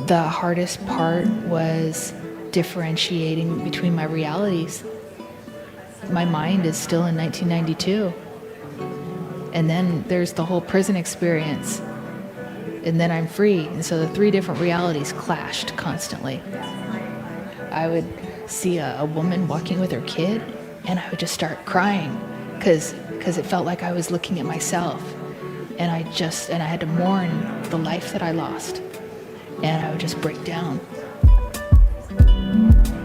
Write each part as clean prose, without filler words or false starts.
The hardest part was differentiating between my realities. My mind is still in 1992. And then there's the whole prison experience. And then I'm free. And so the three different realities clashed constantly. I would see a woman walking with her kid, and I would just start crying because it felt like I was looking at myself. And I had to mourn the life that I lost. And I would just break down.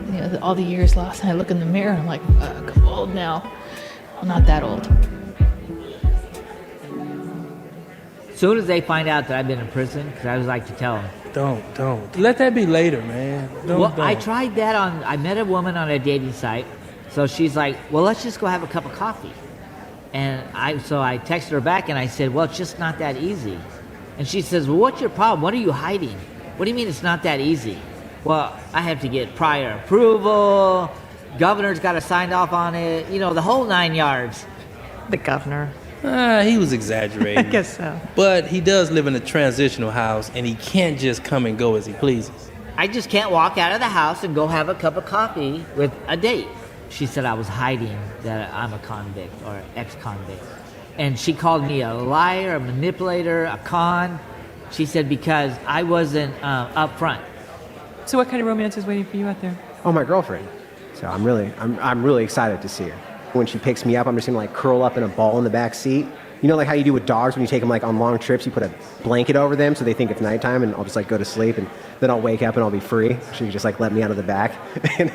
You know, all the years lost, and I look in the mirror and I'm like, I'm old now. I'm not that old. Soon as they find out that I've been in prison, because I always like to tell them. Don't. Let that be later, man. Don't. I tried that I met a woman on a dating site. So she's like, well, let's just go have a cup of coffee. And so I texted her back and I said, well, it's just not that easy. And she says, well, what's your problem? What are you hiding? What do you mean it's not that easy? Well, I have to get prior approval. Governor's got to sign off on it. You know, the whole 9 yards. The governor. He was exaggerating. I guess so. But he does live in a transitional house, and he can't just come and go as he pleases. I just can't walk out of the house and go have a cup of coffee with a date. She said I was hiding that I'm a convict or ex-convict. And she called me a liar, a manipulator, a con. She said because I wasn't up front. So what kind of romance is waiting for you out there? Oh, my girlfriend. So I'm really excited to see her. When she picks me up, I'm just gonna like curl up in a ball in the back seat. You know, like how you do with dogs when you take them like on long trips, you put a blanket over them so they think it's nighttime, and I'll just like go to sleep, and then I'll wake up and I'll be free. She can just like let me out of the back, and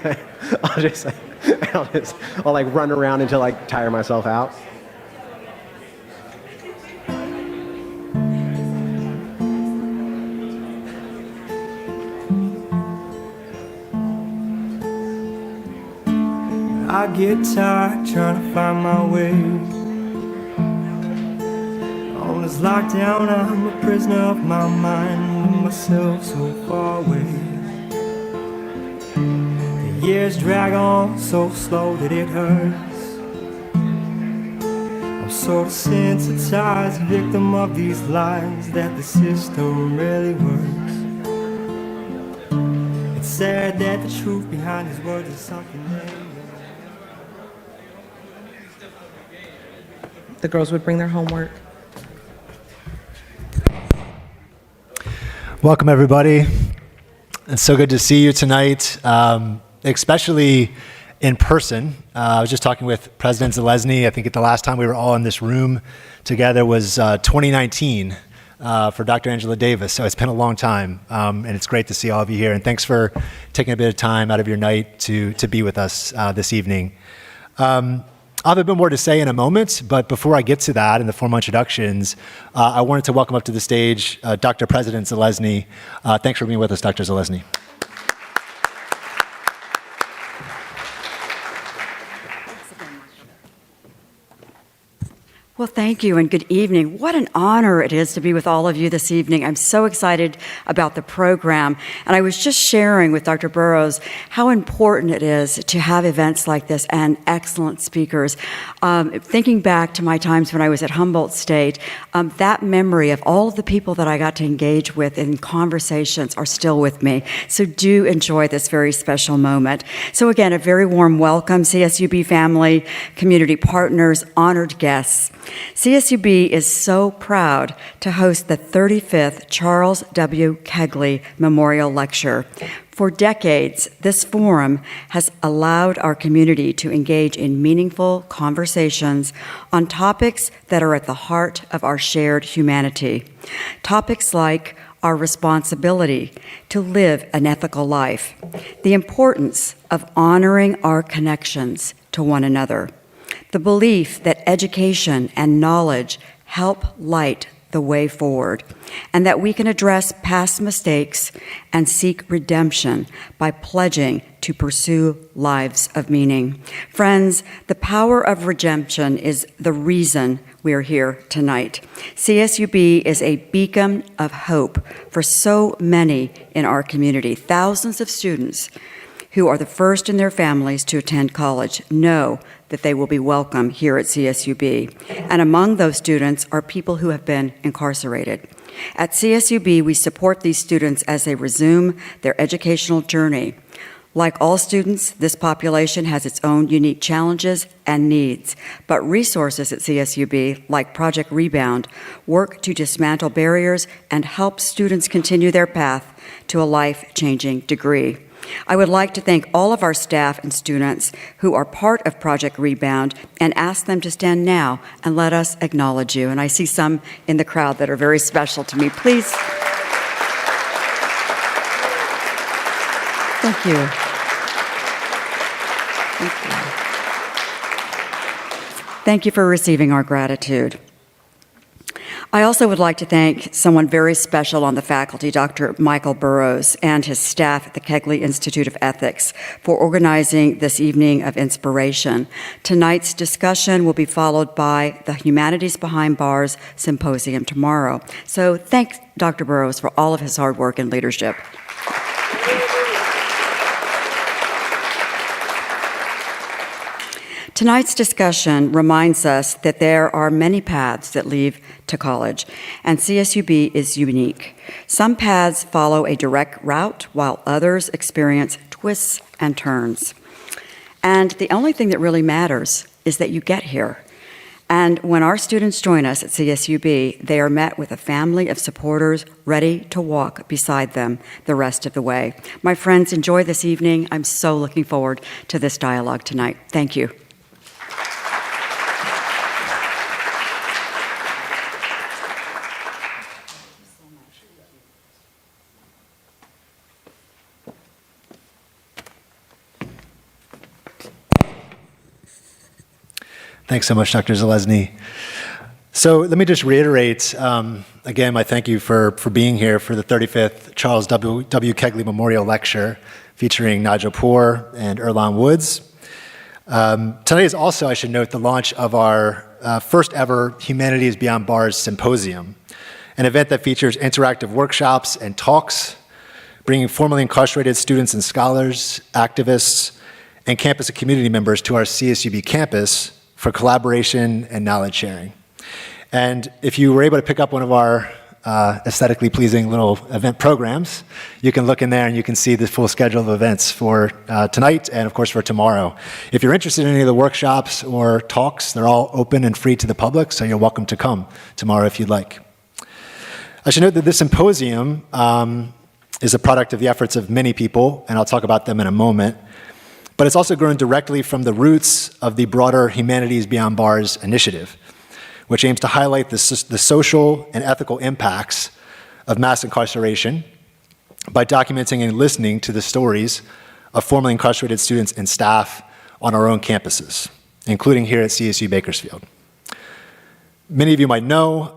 I'll like run around until I tire myself out. I get tired trying to find my way. On this lockdown, I'm a prisoner of my mind, with myself so far away. The years drag on so slow that it hurts. I'm sort of sensitized, victim of these lies that the system really works. It's sad that the truth behind these words is something they The girls would bring their homework. Welcome, everybody. It's so good to see you tonight, especially in person. I was just talking with President Zelensky. I think the last time we were all in this room together was 2019 for Dr. Angela Davis. So it's been a long time, and it's great to see all of you here. And thanks for taking a bit of time out of your night to be with us this evening. I'll have a bit more to say in a moment, but before I get to that and the formal introductions, I wanted to welcome up to the stage Dr. President Zelensky. Thanks for being with us, Dr. Zelensky. Well, thank you and good evening. What an honor it is to be with all of you this evening. I'm so excited about the program. And I was just sharing with Dr. Burrows how important it is to have events like this and excellent speakers. Thinking back to my times when I was at Humboldt State, that memory of all of the people that I got to engage with in conversations are still with me. So do enjoy this very special moment. So again, a very warm welcome, CSUB family, community partners, honored guests. CSUB is so proud to host the 35th Charles W. Kegley Memorial Lecture. For decades, this forum has allowed our community to engage in meaningful conversations on topics that are at the heart of our shared humanity. Topics like our responsibility to live an ethical life, the importance of honoring our connections to one another, the belief that education and knowledge help light the way forward, and that we can address past mistakes and seek redemption by pledging to pursue lives of meaning. Friends, the power of redemption is the reason we're here tonight. CSUB is a beacon of hope for so many in our community, thousands of students who are the first in their families to attend college know that they will be welcome here at CSUB. And among those students are people who have been incarcerated. At CSUB, we support these students as they resume their educational journey. Like all students, this population has its own unique challenges and needs, but resources at CSUB, like Project Rebound, work to dismantle barriers and help students continue their path to a life-changing degree. I would like to thank all of our staff and students who are part of Project Rebound and ask them to stand now and let us acknowledge you. And I see some in the crowd that are very special to me. Please. Thank you. Thank you. Thank you for receiving our gratitude. I also would like to thank someone very special on the faculty, Dr. Michael Burrows, and his staff at the Kegley Institute of Ethics for organizing this evening of inspiration. Tonight's discussion will be followed by the Humanities Behind Bars Symposium tomorrow. So thank Dr. Burrows for all of his hard work and leadership. Tonight's discussion reminds us that there are many paths that lead to college, and CSUB is unique. Some paths follow a direct route, while others experience twists and turns. And the only thing that really matters is that you get here. And when our students join us at CSUB, they are met with a family of supporters ready to walk beside them the rest of the way. My friends, enjoy this evening. I'm so looking forward to this dialogue tonight. Thank you. Thanks so much, Dr. Zalesny. So let me just reiterate, again, my thank you for being here for the 35th Charles W. Kegley Memorial Lecture featuring Nigel and Earlonne Woods. Tonight is also, I should note, the launch of our first ever Humanities Beyond Bars Symposium, an event that features interactive workshops and talks, bringing formerly incarcerated students and scholars, activists, and campus and community members to our CSUB campus for collaboration and knowledge sharing. And if you were able to pick up one of our aesthetically pleasing little event programs, you can look in there and you can see the full schedule of events for tonight and of course for tomorrow. If you're interested in any of the workshops or talks, they're all open and free to the public, so you're welcome to come tomorrow if you'd like. I should note that this symposium is a product of the efforts of many people, and I'll talk about them in a moment. But it's also grown directly from the roots of the broader Humanities Beyond Bars initiative, which aims to highlight the social and ethical impacts of mass incarceration by documenting and listening to the stories of formerly incarcerated students and staff on our own campuses, including here at CSU Bakersfield. Many of you might know,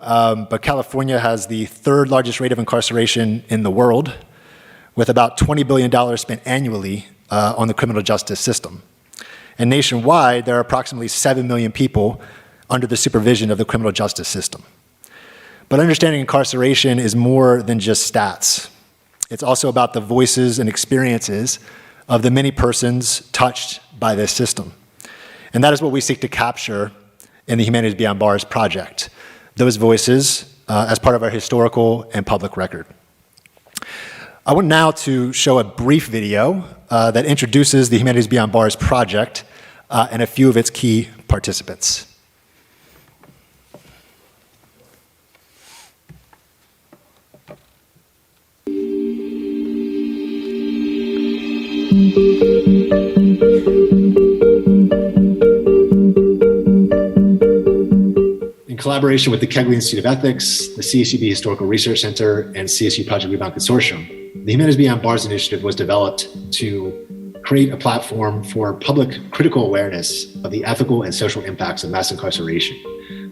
but California has the third largest rate of incarceration in the world, with about $20 billion spent annually on the criminal justice system. And nationwide, there are approximately 7 million people under the supervision of the criminal justice system. But understanding incarceration is more than just stats. It's also about the voices and experiences of the many persons touched by this system. And that is what we seek to capture in the Humanities Beyond Bars project, those voices as part of our historical and public record. I want now to show a brief video that introduces the Humanities Beyond Bars project and a few of its key participants. In collaboration with the Kegley Institute of Ethics, the CSUB Historical Research Center, and CSU Project Rebound Consortium, the Humanities Beyond Bars initiative was developed to create a platform for public critical awareness of the ethical and social impacts of mass incarceration,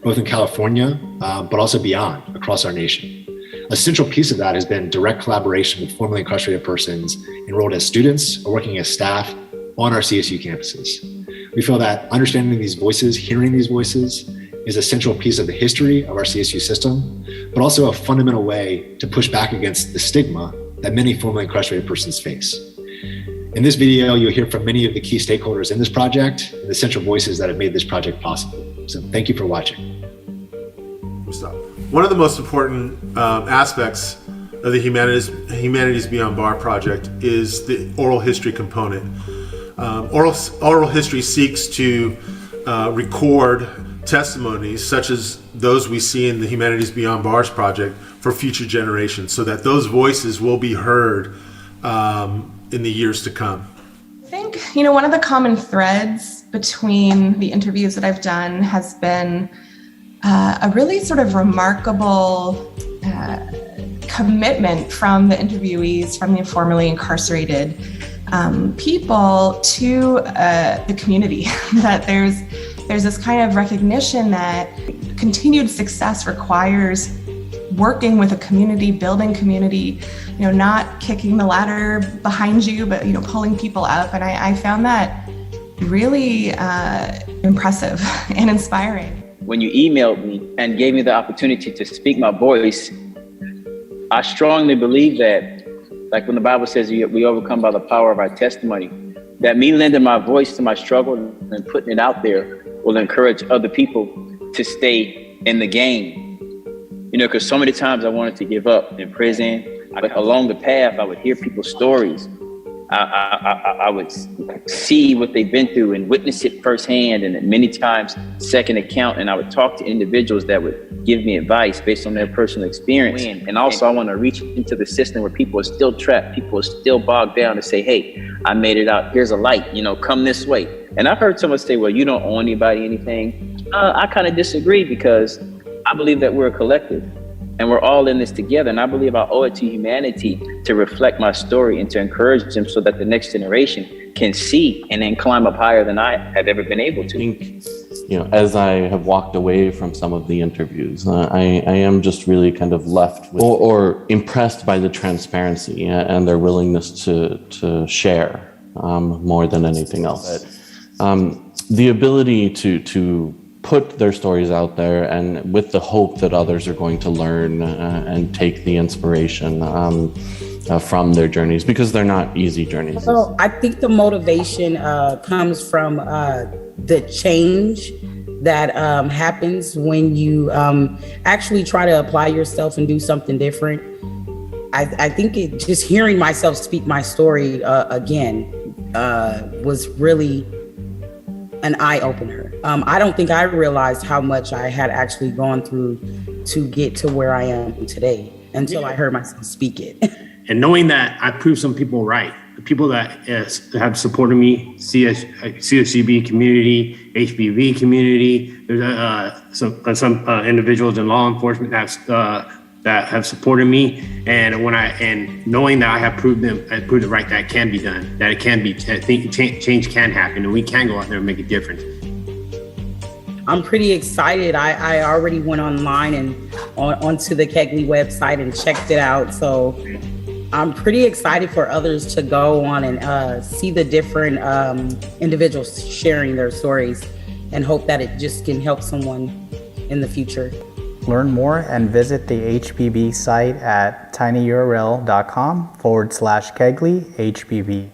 both in California, but also beyond, across our nation. A central piece of that has been direct collaboration with formerly incarcerated persons enrolled as students or working as staff on our CSU campuses. We feel that understanding these voices, hearing these voices, is a central piece of the history of our CSU system, but also a fundamental way to push back against the stigma that many formerly incarcerated persons face. In this video, you'll hear from many of the key stakeholders in this project and the central voices that have made this project possible. So thank you for watching. One of the most important aspects of the Humanities Beyond Bar project is the oral history component. Oral history seeks to record testimonies such as those we see in the Humanities Beyond Bars project for future generations, so that those voices will be heard in the years to come. I think, one of the common threads between the interviews that I've done has been a really sort of remarkable commitment from the interviewees, from the formerly incarcerated people to the community. That there's this kind of recognition that continued success requires working with a community, building community, not kicking the ladder behind you, but pulling people up. And I found that really impressive and inspiring. When you emailed me and gave me the opportunity to speak my voice, I strongly believe that, like when the Bible says we overcome by the power of our testimony, that me lending my voice to my struggle and putting it out there will encourage other people to stay in the game. Because so many times I wanted to give up in prison. But along the path, I would hear people's stories. I would see what they've been through and witness it firsthand, and many times second account. And I would talk to individuals that would give me advice based on their personal experience. And also I want to reach into the system where people are still trapped, people are still bogged down, to say, hey, I made it out. Here's a light, come this way. And I've heard someone say, well, you don't owe anybody anything. I kind of disagree, because I believe that we're a collective and we're all in this together. And I believe I owe it to humanity to reflect my story and to encourage them so that the next generation can see and then climb up higher than I have ever been able to. I think, as I have walked away from some of the interviews, I am just really kind of left with, or impressed by the transparency and their willingness to share more than anything else. The ability to put their stories out there, and with the hope that others are going to learn and take the inspiration from their journeys, because they're not easy journeys. So I think the motivation comes from the change that happens when you actually try to apply yourself and do something different. I think just hearing myself speak my story again was really an eye-opener. I don't think I realized how much I had actually gone through to get to where I am today until I heard myself speak it. And knowing that I proved some people right, the people that have supported me, CSCB community, HBV community, there's some individuals in law enforcement that have supported me, and knowing that I have proved it right, that it can be done, that it can be, I think change can happen, and we can go out there and make a difference. I'm pretty excited. I already went online and onto the Kegley website and checked it out. So I'm pretty excited for others to go on and see the different individuals sharing their stories, and hope that it just can help someone in the future. Learn more and visit the HBB site at tinyurl.com/Kegley HBB.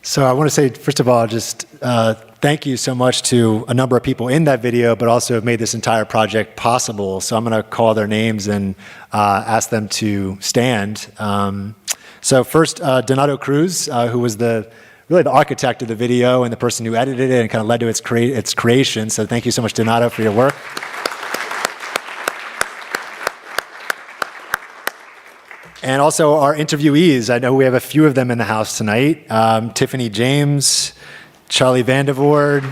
So I want to say, first of all, just thank you so much to a number of people in that video, but also have made this entire project possible. So I'm going to call their names and ask them to stand. So first, Donato Cruz, who was really the architect of the video and the person who edited it and kind of led to its creation. So thank you so much, Donato, for your work. And also our interviewees. I know we have a few of them in the house tonight. Tiffany James, Charlie Vandevoorde,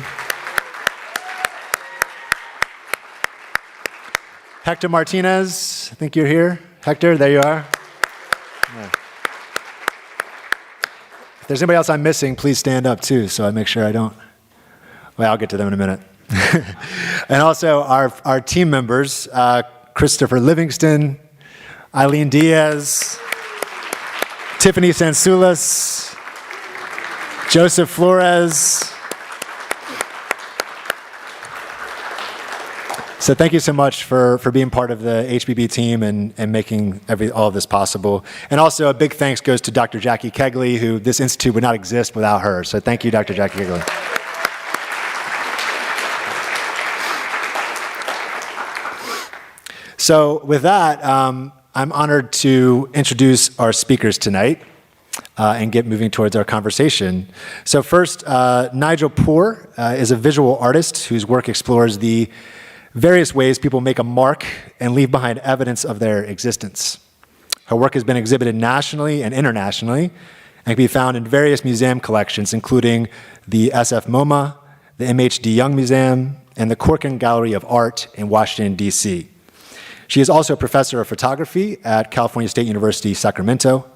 Hector Martinez. I think you're here. Hector, there you are. Yeah. If there's anybody else I'm missing, please stand up too, so I make sure I don't. Well, I'll get to them in a minute. And also our team members, Christopher Livingston, Eileen Diaz, Tiffany Sansoulas, Joseph Flores, So thank you so much for being part of the HBB team and making all of this possible. And also a big thanks goes to Dr. Jackie Kegley, who this institute would not exist without her. So thank you, Dr. Jackie Kegley. So with that, I'm honored to introduce our speakers tonight and get moving towards our conversation. So first, Nigel Poor is a visual artist whose work explores the various ways people make a mark and leave behind evidence of their existence. Her work has been exhibited nationally and internationally and can be found in various museum collections, including the SF MoMA, the MHD Young Museum, and the Corcoran Gallery of Art in Washington, D.C. She is also a professor of photography at California State University, Sacramento.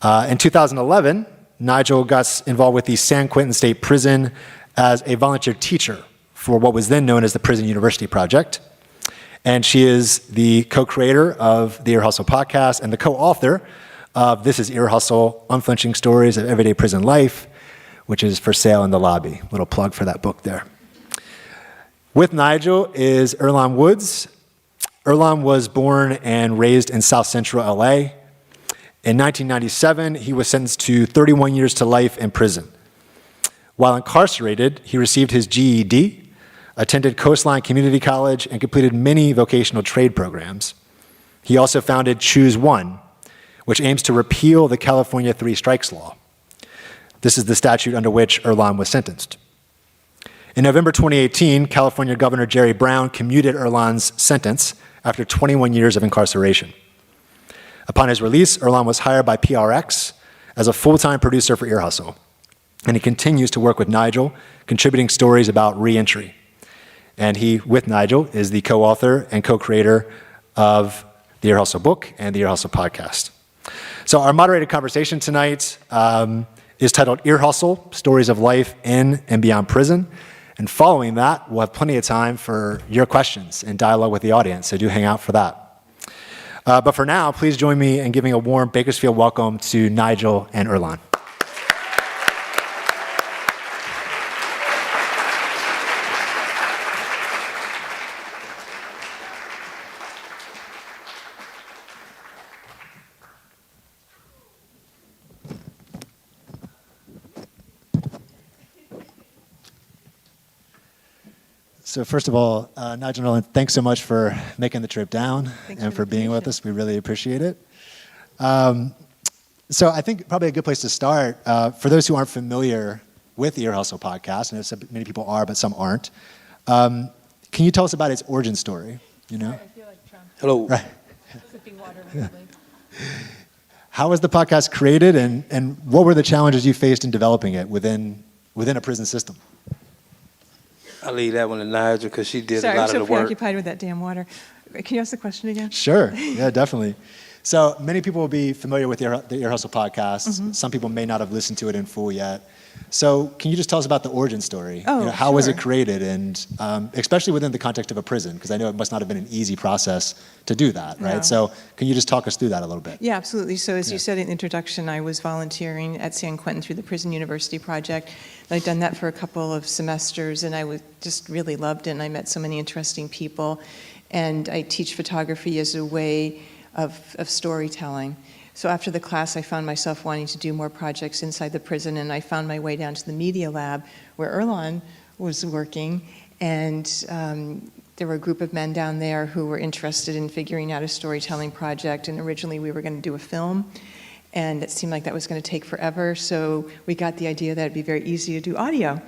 In 2011, Nigel got involved with the San Quentin State Prison as a volunteer teacher for what was then known as the Prison University Project. And she is the co-creator of the Ear Hustle podcast and the co-author of This is Ear Hustle, Unflinching Stories of Everyday Prison Life, which is for sale in the lobby. Little plug for that book there. With Nigel is Earlonne Woods. Earlonne was born and raised in South Central LA. In 1997, he was sentenced to 31 years to life in prison. While incarcerated, he received his GED, attended Coastline Community College, and completed many vocational trade programs. He also founded Choose One, which aims to repeal the California Three Strikes Law. This is the statute under which Earlonne was sentenced. In November 2018, California Governor Jerry Brown commuted Earlonne's sentence after 21 years of incarceration. Upon his release, Earlonne was hired by PRX as a full-time producer for Ear Hustle, and he continues to work with Nigel, contributing stories about re-entry. And he, with Nigel, is the co-author and co-creator of the Ear Hustle book and the Ear Hustle podcast. So our moderated conversation tonight is titled Ear Hustle, Stories of Life in and Beyond Prison. And following that, we'll have plenty of time for your questions and dialogue with the audience, so do hang out for that. But for now, please join me in giving a warm Bakersfield welcome to Nigel and Earlonne. So first of all, Nigel and Earlonne, thanks so much for making the trip down and for being with us. We really appreciate it. So I think probably a good place to start, for those who aren't familiar with the Ear Hustle podcast, and I know many people are, but some aren't, can you tell us about its origin story? You know? I feel like Trump. Hello. Right. Sipping water rapidly. How was the podcast created, and what were the challenges you faced in developing it within a prison system? I'll leave that one to Nigel because she did Sorry, a lot I'm so of the work. preoccupied with that damn water. Can you ask the question again? Sure. Yeah, definitely. So many people will be familiar with the Ear Hustle podcast. Mm-hmm. Some people may not have listened to it in full yet. So can you just tell us about the origin story? Oh, how was it sure. created, and especially within the context of a prison, because I know it must not have been an easy process to do that, right? No. So can you just talk us through that a little bit? Yeah, absolutely. So as you said in the introduction, I was volunteering at San Quentin through the Prison University Project. I'd done that for a couple of semesters, and I just really loved it, and I met so many interesting people. And I teach photography as a way of storytelling. So after the class, I found myself wanting to do more projects inside the prison, and I found my way down to the media lab where Earlonne was working, and there were a group of men down there who were interested in figuring out a storytelling project, and originally we were going to do a film, and it seemed like that was going to take forever, so we got the idea that it'd be very easy to do audio.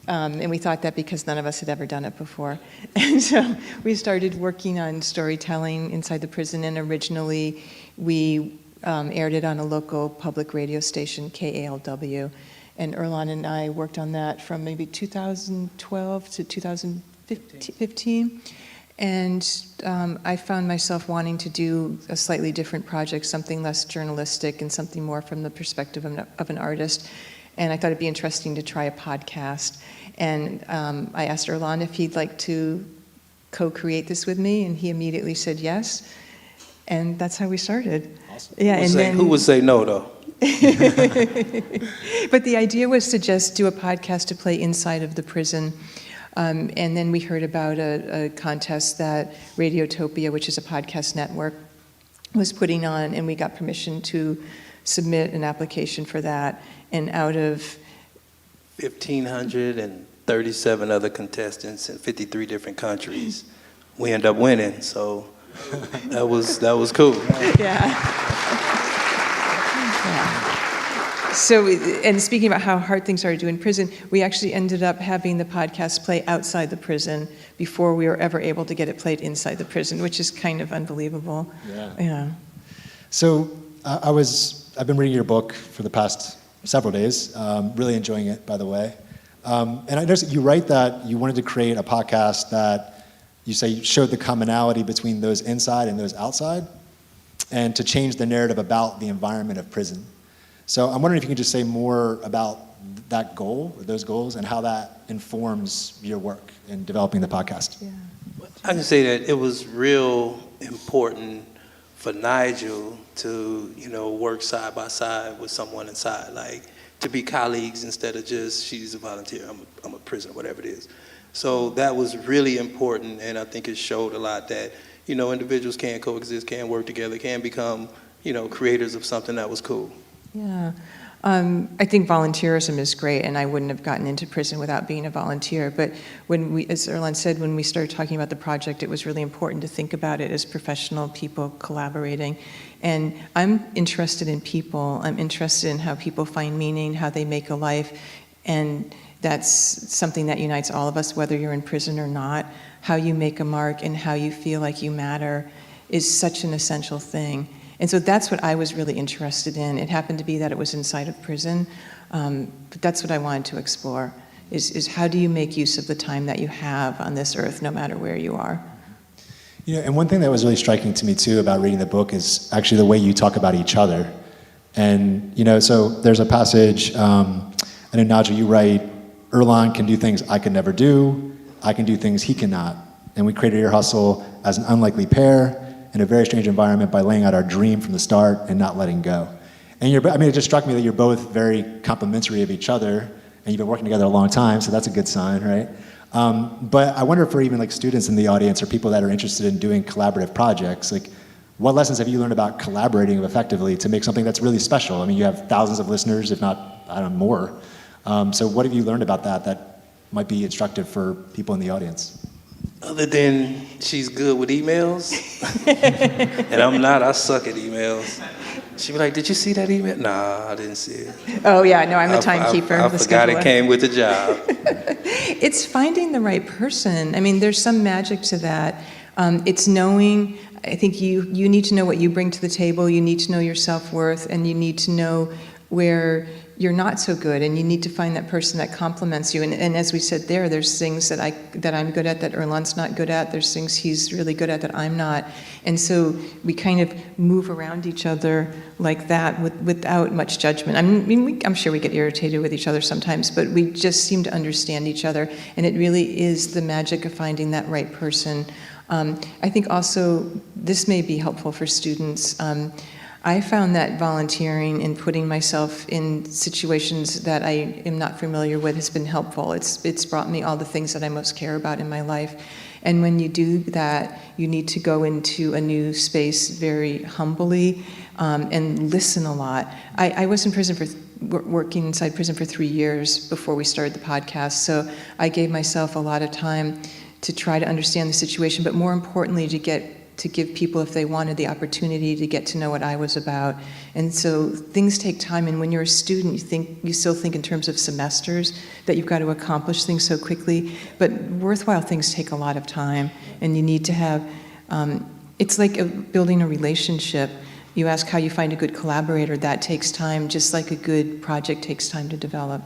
And we thought that because none of us had ever done it before. And so we started working on storytelling inside the prison, and originally we aired it on a local public radio station, KALW. And Earlonne and I worked on that from maybe 2012 to 2015. And I found myself wanting to do a slightly different project, something less journalistic and something more from the perspective of an artist. And I thought it'd be interesting to try a podcast. And I asked Earlonne if he'd like to co-create this with me, and he immediately said yes. And that's how we started. Awesome. Yeah, Who would say no, though? But the idea was to just do a podcast to play inside of the prison. And then we heard about a contest that Radiotopia, which is a podcast network, was putting on, and we got permission to submit an application for that. And out of 1,537 other contestants in 53 different countries, we end up winning. So that was cool. Yeah. So, and speaking about how hard things are to do in prison, we actually ended up having the podcast play outside the prison before we were ever able to get it played inside the prison, which is kind of unbelievable. Yeah. So I've been reading your book for the past several days, really enjoying it, by the way. And I noticed that you write that you wanted to create a podcast that you say showed the commonality between those inside and those outside, and to change the narrative about the environment of prison. So I'm wondering if you can just say more about that goal, or those goals, and how that informs your work in developing the podcast. Yeah. I can say that it was real important for Nigel to, work side by side with someone inside, like to be colleagues instead of just she's a volunteer, I'm a prisoner, whatever it is. So that was really important, and I think it showed a lot that, individuals can coexist, can work together, can become, creators of something that was cool. Yeah. I think volunteerism is great, and I wouldn't have gotten into prison without being a volunteer. But when we, as Earlonne said, when we started talking about the project, it was really important to think about it as professional people collaborating. And I'm interested in people. I'm interested in how people find meaning, how they make a life. And that's something that unites all of us, whether you're in prison or not. How you make a mark and how you feel like you matter is such an essential thing. And so that's what I was really interested in. It happened to be that it was inside of prison, but that's what I wanted to explore, is how do you make use of the time that you have on this earth, no matter where you are. And one thing that was really striking to me too about reading the book is actually the way you talk about each other. And, so there's a passage, I know Nigel, you write, Earlonne can do things I could never do, I can do things he cannot. And we created Ear Hustle as an unlikely pair, in a very strange environment by laying out our dream from the start and not letting go. And it just struck me that you're both very complimentary of each other, and you've been working together a long time, so that's a good sign, right? But I wonder for even students in the audience or people that are interested in doing collaborative projects, what lessons have you learned about collaborating effectively to make something that's really special? You have thousands of listeners, if not, more. So what have you learned about that might be instructive for people in the audience? Other than she's good with emails, and I'm not, I suck at emails. She'd be like, did you see that email? Nah, I didn't see it. Oh yeah, no, I'm the timekeeper. I forgot it came with the job. It's finding the right person. There's some magic to that. It's knowing, I think you need to know what you bring to the table, you need to know your self-worth, and you need to know where you're not so good, and you need to find that person that complements you. And as we said there's things that I'm good at that Earlonne's not good at. There's things he's really good at that I'm not. And so we kind of move around each other like that without much judgment. I'm sure we get irritated with each other sometimes, but we just seem to understand each other. And it really is the magic of finding that right person. I think also this may be helpful for students. I found that volunteering and putting myself in situations that I am not familiar with has been helpful. It's brought me all the things that I most care about in my life. And when you do that, you need to go into a new space very humbly and listen a lot. I was in prison working inside prison for 3 years before we started the podcast, so I gave myself a lot of time to try to understand the situation, but more importantly, to give people, if they wanted, the opportunity to get to know what I was about. And so things take time, and when you're a student, you still think in terms of semesters, that you've got to accomplish things so quickly, but worthwhile things take a lot of time, and you need to have, it's like building a relationship. You ask how you find a good collaborator, that takes time, just like a good project takes time to develop.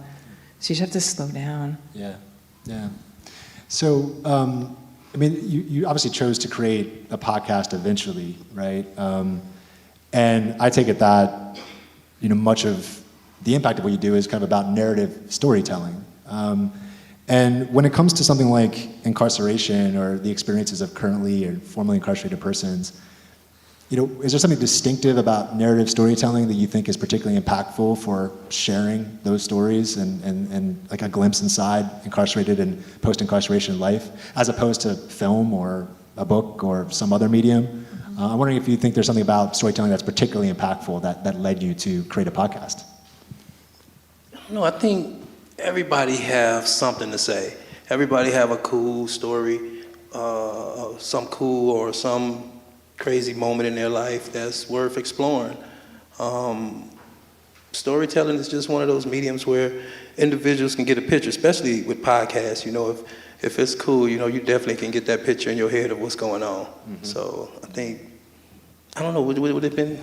So you just have to slow down. Yeah. So, you obviously chose to create a podcast eventually, right? And I take it that, much of the impact of what you do is kind of about narrative storytelling. And when it comes to something like incarceration or the experiences of currently or formerly incarcerated persons, is there something distinctive about narrative storytelling that you think is particularly impactful for sharing those stories and like a glimpse inside incarcerated and post-incarceration life, as opposed to film or a book or some other medium? I'm wondering if you think there's something about storytelling that's particularly impactful that led you to create a podcast. No, I think everybody have something to say. Everybody have a cool story, some cool or some crazy moment in their life that's worth exploring. Storytelling is just one of those mediums where individuals can get a picture, especially with podcasts. If it's cool, you definitely can get that picture in your head of what's going on. Mm-hmm. So I think, I don't know, would it have been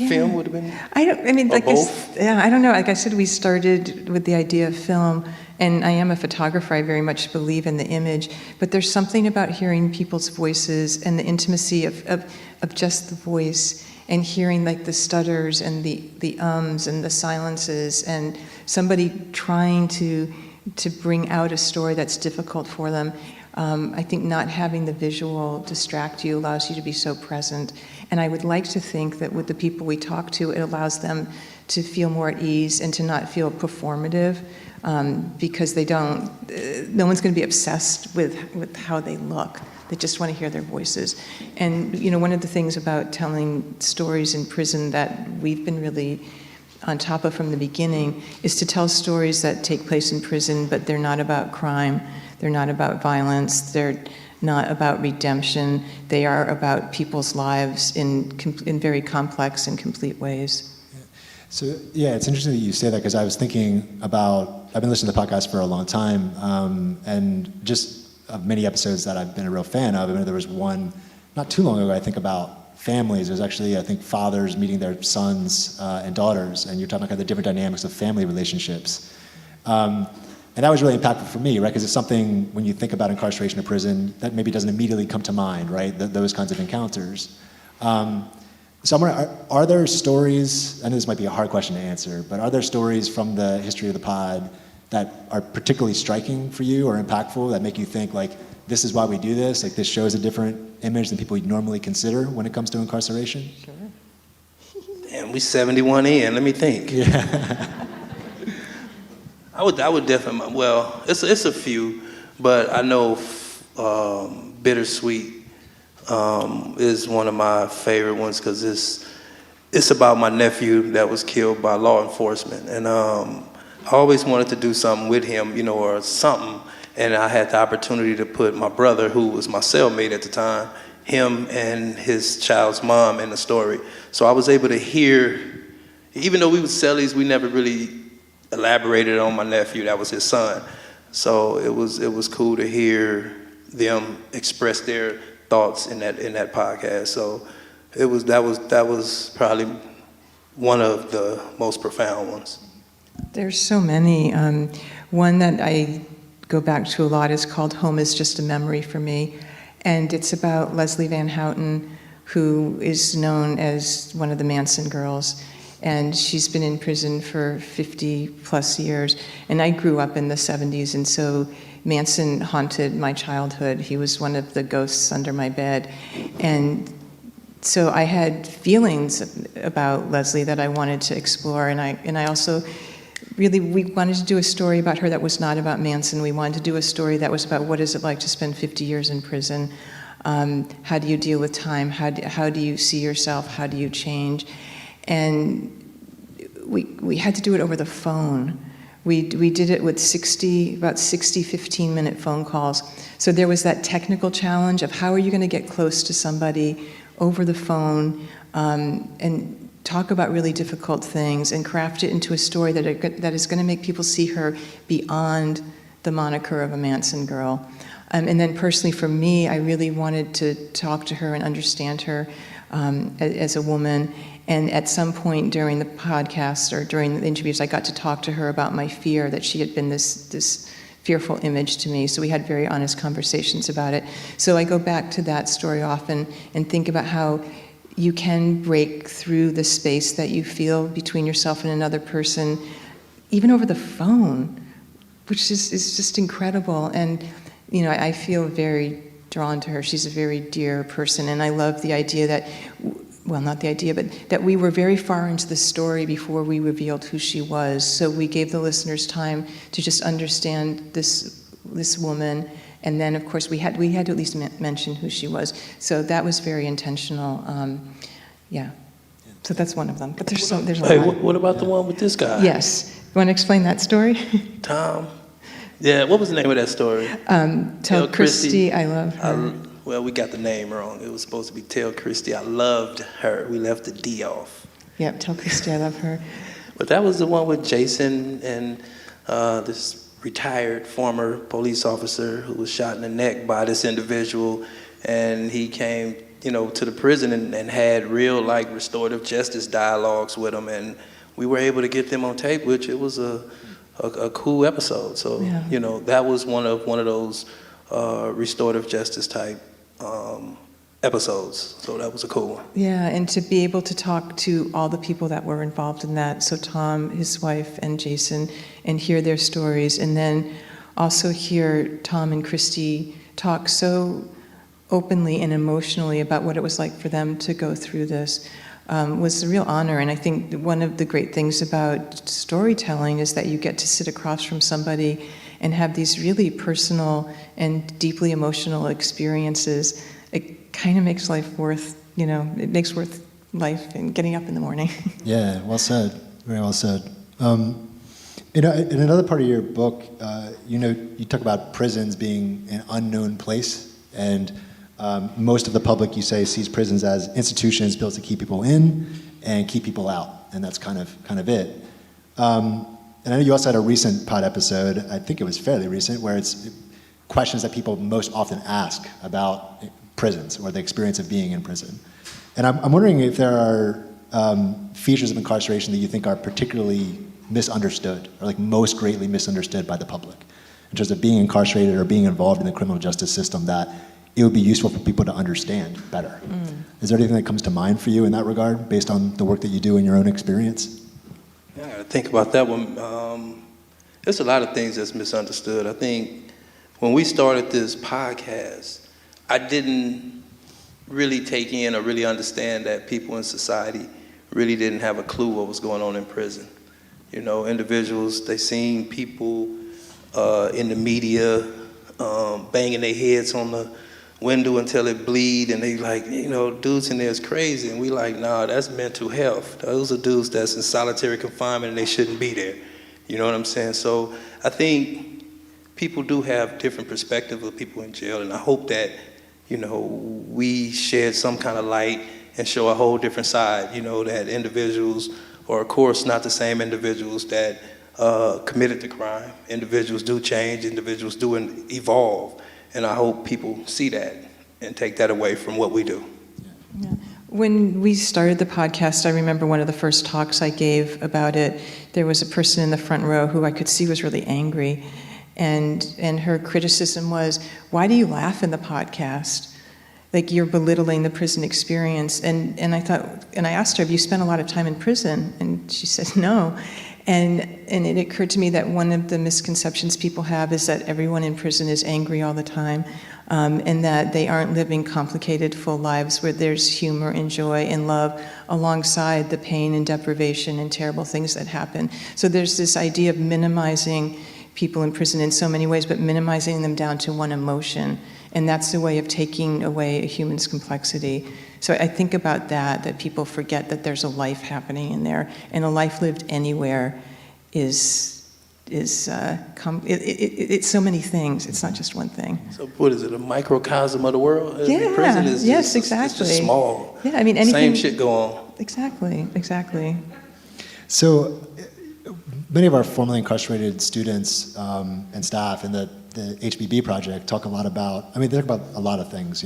film? Would it have been? I don't know. Like I said, we started with the idea of film, and I am a photographer. I very much believe in the image, but there's something about hearing people's voices and the intimacy of just the voice, and hearing like the stutters and the ums and the silences, and somebody trying to bring out a story that's difficult for them. I think not having the visual distract you allows you to be so present. And I would like to think that with the people we talk to, it allows them to feel more at ease and to not feel performative, because no one's going to be obsessed with how they look. They just want to hear their voices. And one of the things about telling stories in prison that we've been really on top of from the beginning is to tell stories that take place in prison, but they're not about crime, they're not about violence, they're not about redemption. They are about people's lives in very complex and complete ways. So yeah, it's interesting that you say that, because I was thinking about, I've been listening to the podcast for a long time, and just of many episodes that I've been a real fan of. I mean, there was one not too long ago, I think, about families. There's actually, I think, fathers meeting their sons and daughters, and you're talking about the different dynamics of family relationships. And that was really impactful for me, right? Because it's something, when you think about incarceration or prison, that maybe doesn't immediately come to mind, right? Those kinds of encounters. So I'm wondering, are there stories, I know this might be a hard question to answer, but are there stories from the history of the pod that are particularly striking for you or impactful, that make you think, like, this is why we do this, like this shows a different image than people would normally consider when it comes to incarceration? Sure. Damn, we 71 in, let me think. Yeah. I would definitely, well, it's a few, but I know Bittersweet is one of my favorite ones, because it's about my nephew that was killed by law enforcement, and I always wanted to do something with him, or something, and I had the opportunity to put my brother, who was my cellmate at the time, him and his child's mom in the story. So I was able to hear, even though we were cellies, we never really elaborated on my nephew, that was his son. So it was cool to hear them express their thoughts in that podcast. So that was probably one of the most profound ones. There's so many. One that I go back to a lot is called Home is Just a Memory for Me. And it's about Leslie Van Houten, who is known as one of the Manson girls. And she's been in prison for 50 plus years. And I grew up in the 70s, and so Manson haunted my childhood. He was one of the ghosts under my bed. And so I had feelings about Leslie that I wanted to explore. And I also really, we wanted to do a story about her that was not about Manson. We wanted to do a story that was about what is it like to spend 50 years in prison. How do you deal with time? How do you see yourself? How do you change? And we had to do it over the phone. We did it with about 60 15-minute phone calls. So there was that technical challenge of how are you going to get close to somebody over the phone and talk about really difficult things and craft it into a story that is going to make people see her beyond the moniker of a Manson girl. And then personally for me, I really wanted to talk to her and understand her as a woman. And at some point during the podcast or during the interviews, I got to talk to her about my fear that she had been this fearful image to me. So we had very honest conversations about it. So I go back to that story often and think about how you can break through the space that you feel between yourself and another person, even over the phone, which is just incredible. And I feel very drawn to her. She's a very dear person, and I love the idea that well, not the idea, but that we were very far into the story before we revealed who she was. So we gave the listeners time to just understand this woman, and then of course we had to at least mention who she was. So that was very intentional. Yeah. So that's one of them. But there's a Hey, lot. what about the one with this guy? Yes. You want to explain that story? Tom. Yeah, what was the name of that story? Tell Christy I love her. Well, we got the name wrong. It was supposed to be Tell Christy I loved her. We left the D off. Yep, Tell Christy I love her. But that was the one with Jason and this retired former police officer who was shot in the neck by this individual, and he came, to the prison and had real restorative justice dialogues with them, and we were able to get them on tape, which it was a cool episode. So Yeah. that was one of those restorative justice type episodes. So that was a cool one. Yeah, and to be able to talk to all the people that were involved in that, so Tom, his wife, and Jason, and hear their stories, and then also hear Tom and Christy talk so openly and emotionally about what it was like for them to go through this was a real honor. And I think one of the great things about storytelling is that you get to sit across from somebody and have these really personal and deeply emotional experiences. It kind of makes life worth, it makes worth life and getting up in the morning. Yeah, well said. Very well said. In another part of your book, you talk about prisons being an unknown place, and most of the public, you say, sees prisons as institutions built to keep people in and keep people out, and that's kind of it. And I know you also had a recent pod episode, I think it was fairly recent, where it's questions that people most often ask about prisons or the experience of being in prison. And I'm wondering if there are features of incarceration that you think are particularly misunderstood or most greatly misunderstood by the public in terms of being incarcerated or being involved in the criminal justice system that it would be useful for people to understand better. Is there anything that comes to mind for you in that regard based on the work that you do in your own experience? Yeah, I gotta think about that one. There's a lot of things that's misunderstood. I think when we started this podcast, I didn't really take in or really understand that people in society really didn't have a clue what was going on in prison. Individuals, they seen people in the media banging their heads on the window until it bleed, and they dudes in there is crazy, and we nah, that's mental health. Those are dudes that's in solitary confinement and they shouldn't be there. You know what I'm saying? So I think people do have different perspectives of people in jail, and I hope that we shed some kind of light and show a whole different side, that individuals, or of course not the same individuals that committed the crime. Individuals do change, individuals do evolve, and I hope people see that and take that away from what we do. Yeah. When we started the podcast, I remember one of the first talks I gave about it, there was a person in the front row who I could see was really angry, and her criticism was, why do you laugh in the podcast? You're belittling the prison experience. And I asked her, have you spent a lot of time in prison? And she said, no. And it occurred to me that one of the misconceptions people have is that everyone in prison is angry all the time, and that they aren't living complicated, full lives where there's humor and joy and love alongside the pain and deprivation and terrible things that happen. So there's this idea of minimizing people in prison in so many ways, but minimizing them down to one emotion. And that's a way of taking away a human's complexity. So I think about that people forget that there's a life happening in there, and a life lived anywhere is it's so many things. It's not just one thing. So what is it, a microcosm of the world? Yeah, Prison is yes, just, exactly. It's just small. Yeah, I mean, anything. Same shit go on. Exactly. So many of our formerly incarcerated students and staff in the HBB project talk a lot about, they talk about a lot of things,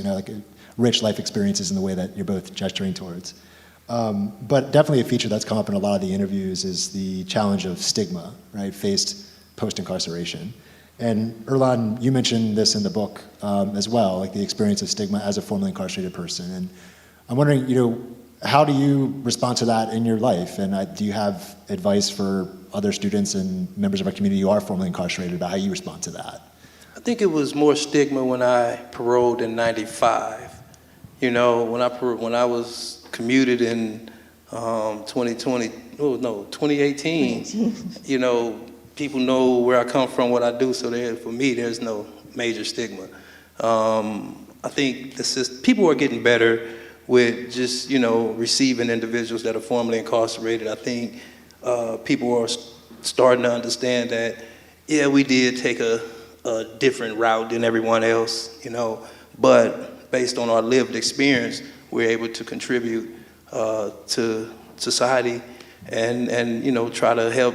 rich life experiences in the way that you're both gesturing towards. But definitely a feature that's come up in a lot of the interviews is the challenge of stigma, right, faced post-incarceration. And Earlonne, you mentioned this in the book as well, the experience of stigma as a formerly incarcerated person. And I'm wondering, how do you respond to that in your life? And do you have advice for other students and members of our community who are formerly incarcerated about how you respond to that? I think it was more stigma when I paroled in '95. When I was commuted in 2018, you know, people know where I come from, what I do, so for me, there's no major stigma. I think people are getting better with just, you know, receiving individuals that are formerly incarcerated. I think people are starting to understand that, yeah, we did take a different route than everyone else, you know, but based on our lived experience, we're able to contribute to society and you know, try to help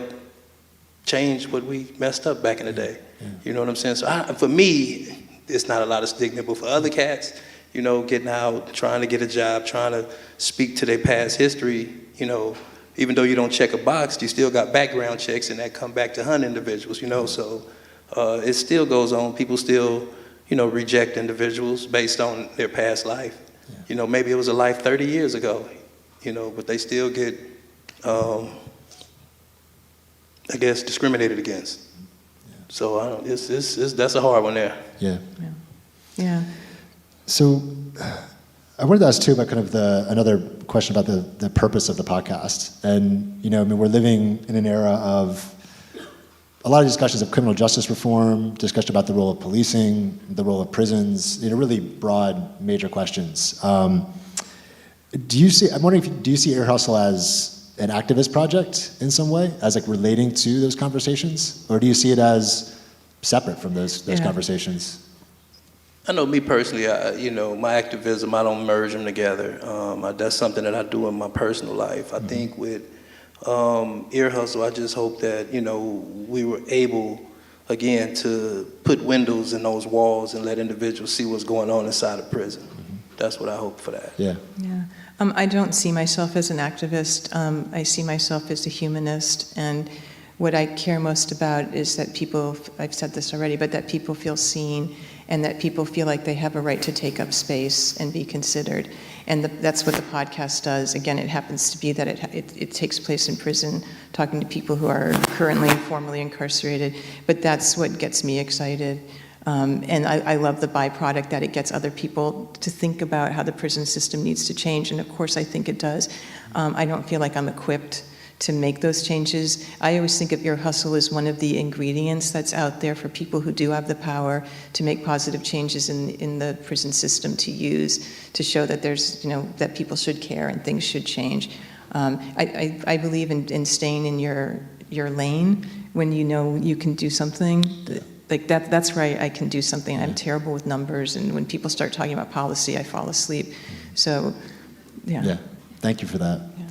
change what we messed up back in the day. Yeah. You know what I'm saying? So for me, it's not a lot of stigma, but for other cats, you know, getting out, trying to get a job, trying to speak to their past history, you know, even though you don't check a box, you still got background checks and that come back to hunt individuals, you know, so it still goes on. People still, you know, reject individuals based on their past life. Yeah. You know, maybe it was a life 30 years ago, you know, but they still get, I guess, discriminated against. Yeah. So that's a hard one there. Yeah. Yeah. So I wanted to ask too about kind of another question about the purpose of the podcast. And, you know, I mean, we're living in an era of a lot of discussions of criminal justice reform, discussion about the role of policing, the role of prisons, you know, really broad, major questions. I'm wondering, do you see Ear Hustle as an activist project in some way, as like relating to those conversations? Or do you see it as separate from those conversations? I know me personally, you know, my activism, I don't merge them together. That's something that I do in my personal life. I think with Ear Hustle, I just hope that, you know, we were able, again, to put windows in those walls and let individuals see what's going on inside of prison. That's what I hope for that. Yeah. Yeah. I don't see myself as an activist. I see myself as a humanist, and what I care most about is that people, I've said this already, but that people feel seen and that people feel like they have a right to take up space and be considered. And that's what the podcast does. Again, it happens to be that it takes place in prison, talking to people who are currently and formerly incarcerated, but that's what gets me excited. And I love the byproduct that it gets other people to think about how the prison system needs to change, and of course I think it does. I don't feel like I'm equipped to make those changes. I always think of Ear Hustle as one of the ingredients that's out there for people who do have the power to make positive changes in the prison system to use to show that there's, you know, that people should care and things should change. I believe in staying in your lane when you know you can do something. Like that's right, I can do something. I'm terrible with numbers, and when people start talking about policy, I fall asleep. So, yeah. Yeah, thank you for that. Yeah.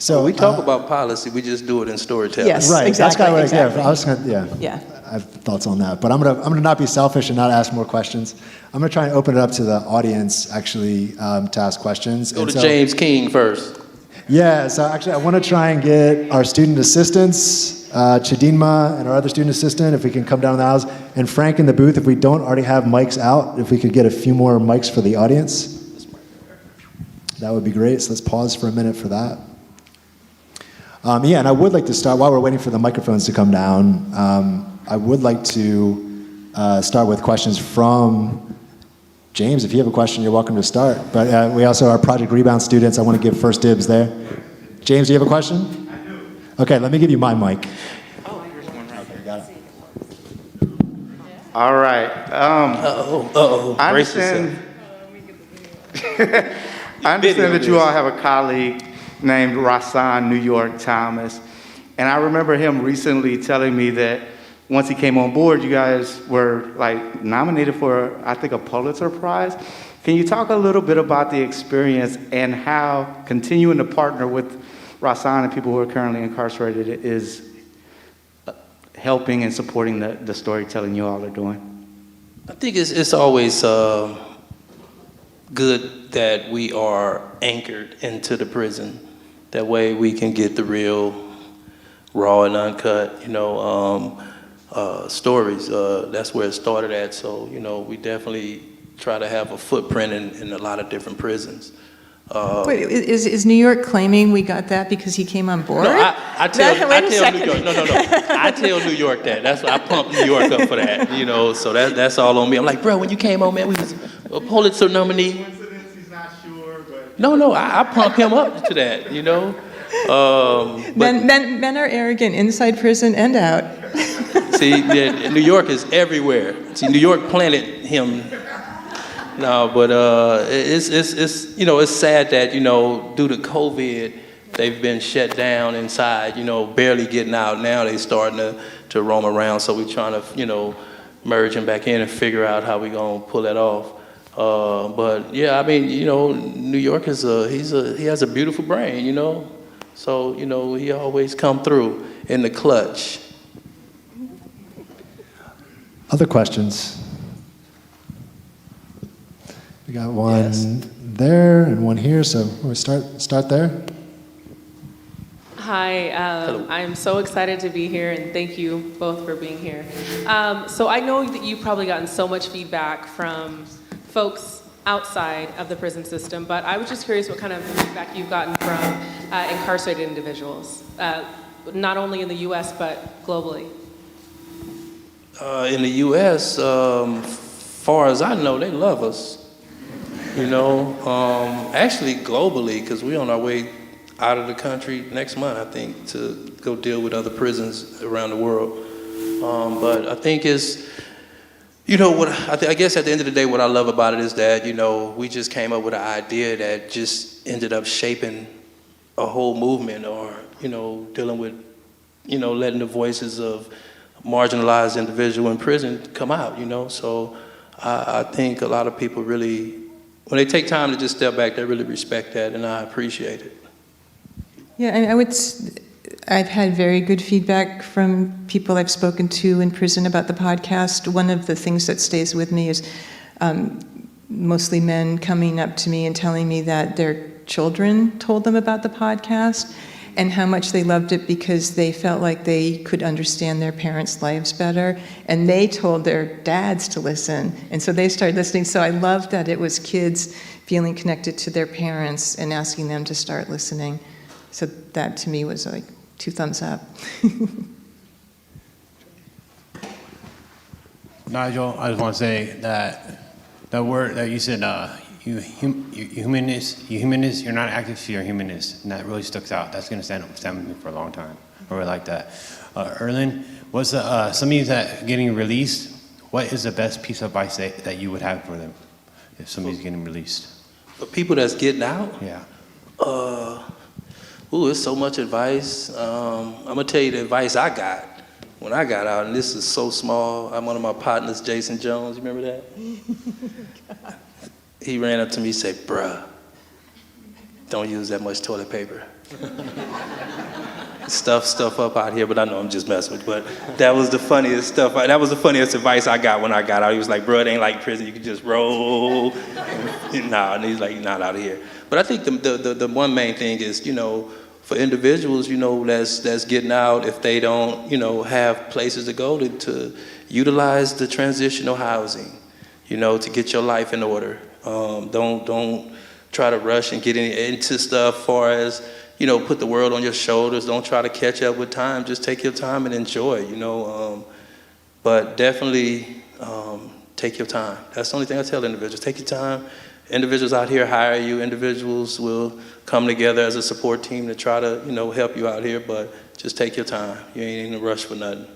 So we talk about policy, we just do it in storytelling. Yes, right. Exactly. That's kind of exactly. I was gonna, Yeah. I have thoughts on that, but I'm gonna not be selfish and not ask more questions. I'm gonna try and open it up to the audience actually to ask questions. Go to James King first. Yeah. So actually, I want to try and get our student assistants, Chidinma and our other student assistant, if we can come down the aisles, and Frank in the booth, if we don't already have mics out, if we could get a few more mics for the audience, that would be great. So let's pause for a minute for that. Yeah, and I would like to start, while we're waiting for the microphones to come down, I would like to start with questions from James. If you have a question, you're welcome to start. But we also are Project Rebound students. I want to give first dibs there. James, do you have a question? I do. Okay, let me give you my mic. Oh, here's one right here. Got it. All right. I understand. I understand that you all have a colleague named Rasan New York Thomas, and I remember him recently telling me that once he came on board, you guys were like nominated for, I think, a Pulitzer Prize. Can you talk a little bit about the experience and how continuing to partner with Rasan and people who are currently incarcerated is helping and supporting the storytelling you all are doing? I think it's always good that we are anchored into the prison. That way we can get the real, raw and uncut, you know, stories. That's where it started at. So, you know, we definitely try to have a footprint in a lot of different prisons. Wait, is New York claiming we got that because he came on board? No, I tell New York. No. I tell New York that. That's why I pump New York up for that. You know, so that's all on me. I'm like, bro, when you came on, man, we was a Pulitzer nominee. He's not sure, but No, I pump him up to that, you know. Men are arrogant inside prison and out. See, New York is everywhere. See, New York planted him. No, but it's you know, it's sad that, you know, due to COVID, they've been shut down inside, you know, barely getting out. Now they starting to roam around, so we're trying to, you know, merge him back in and figure out how we gonna pull that off. But yeah, I mean, you know, New York is he has a beautiful brain, you know. So, you know, he always come through in the clutch. Other questions? We got one there and one here, so we'll start there. Hi, I'm so excited to be here, and thank you both for being here. So I know that you've probably gotten so much feedback from folks outside of the prison system, but I was just curious what kind of feedback you've gotten from incarcerated individuals, not only in the U.S., but globally. In the U.S., far as I know, they love us. You know, actually globally, because we're on our way out of the country next month, I think, to go deal with other prisons around the world. But I think it's, you know, what I guess at the end of the day, what I love about it is that, you know, we just came up with an idea that just ended up shaping a whole movement, or, you know, dealing with, you know, letting the voices of marginalized individual in prison come out, you know. So I think a lot of people really, when they take time to just step back, they really respect that, and I appreciate it. Yeah, I've had very good feedback from people I've spoken to in prison about the podcast. One of the things that stays with me is mostly men coming up to me and telling me that their children told them about the podcast and how much they loved it because they felt like they could understand their parents' lives better, and they told their dads to listen, and so they started listening. So I loved that it was kids feeling connected to their parents and asking them to start listening. So that to me was like 2 thumbs up. Nigel, I just want to say that the word that you said, you humanist, you're not activist, you're a humanist, and that really sticks out. That's going to stand with me for a long time. I really like that. Earlonne, what's some of you that are getting released, what is the best piece of advice that you would have for them if somebody's getting released? For people that's getting out? Yeah. It's so much advice. I'm gonna tell you the advice I got when I got out, and this is so small. I'm one of my partners, Jason Jones, you remember that? He ran up to me and said, "Bruh, don't use that much toilet paper." Stuff up out here, but I know I'm just messing with you. But that was the funniest stuff. That was the funniest advice I got when I got out. He was like, "Bro, it ain't like prison. You can just roll." And he's like, "You're not out of here." But I think the one main thing is, you know, for individuals, you know, that's getting out, if they don't, you know, have places to go to utilize the transitional housing, you know, to get your life in order. Don't try to rush and get into stuff far as, you know, put the world on your shoulders. Don't try to catch up with time. Just take your time and enjoy, you know. But definitely take your time. That's the only thing I tell individuals. Take your time. Individuals out here hire you. Individuals will come together as a support team to try to, you know, help you out here. But just take your time. You ain't in a rush for nothing.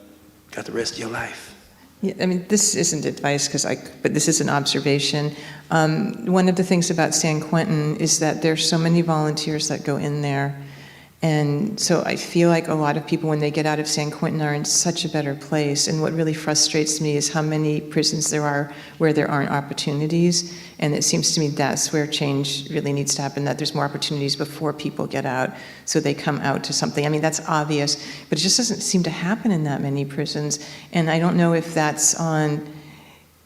Got the rest of your life. Yeah, I mean, this isn't advice, but this is an observation. One of the things about San Quentin is that there's so many volunteers that go in there. And so I feel like a lot of people, when they get out of San Quentin, are in such a better place. And what really frustrates me is how many prisons there are where there aren't opportunities. And it seems to me that's where change really needs to happen, that there's more opportunities before people get out, so they come out to something. I mean, that's obvious, but it just doesn't seem to happen in that many prisons. And I don't know if that's on,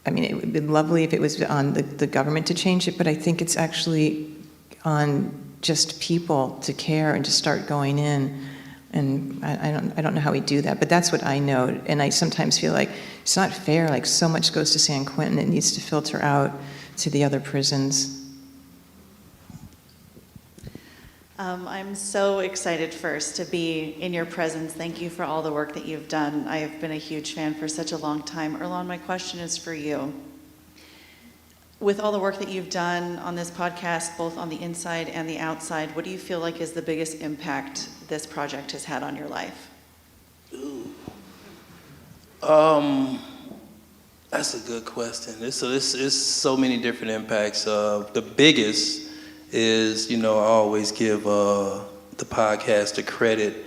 I mean, it would be lovely if it was on the government to change it, but I think it's actually on just people to care and to start going in. And I don't know how we do that, but that's what I know. And I sometimes feel like it's not fair, like so much goes to San Quentin, it needs to filter out to the other prisons. I'm so excited first to be in your presence. Thank you for all the work that you've done. I have been a huge fan for such a long time. Earlonne, my question is for you. with all the work that you've done on this podcast, both on the inside and the outside, what do you feel like is the biggest impact this project has had on your life? That's a good question. It's so many different impacts. The biggest is, I always give the podcast the credit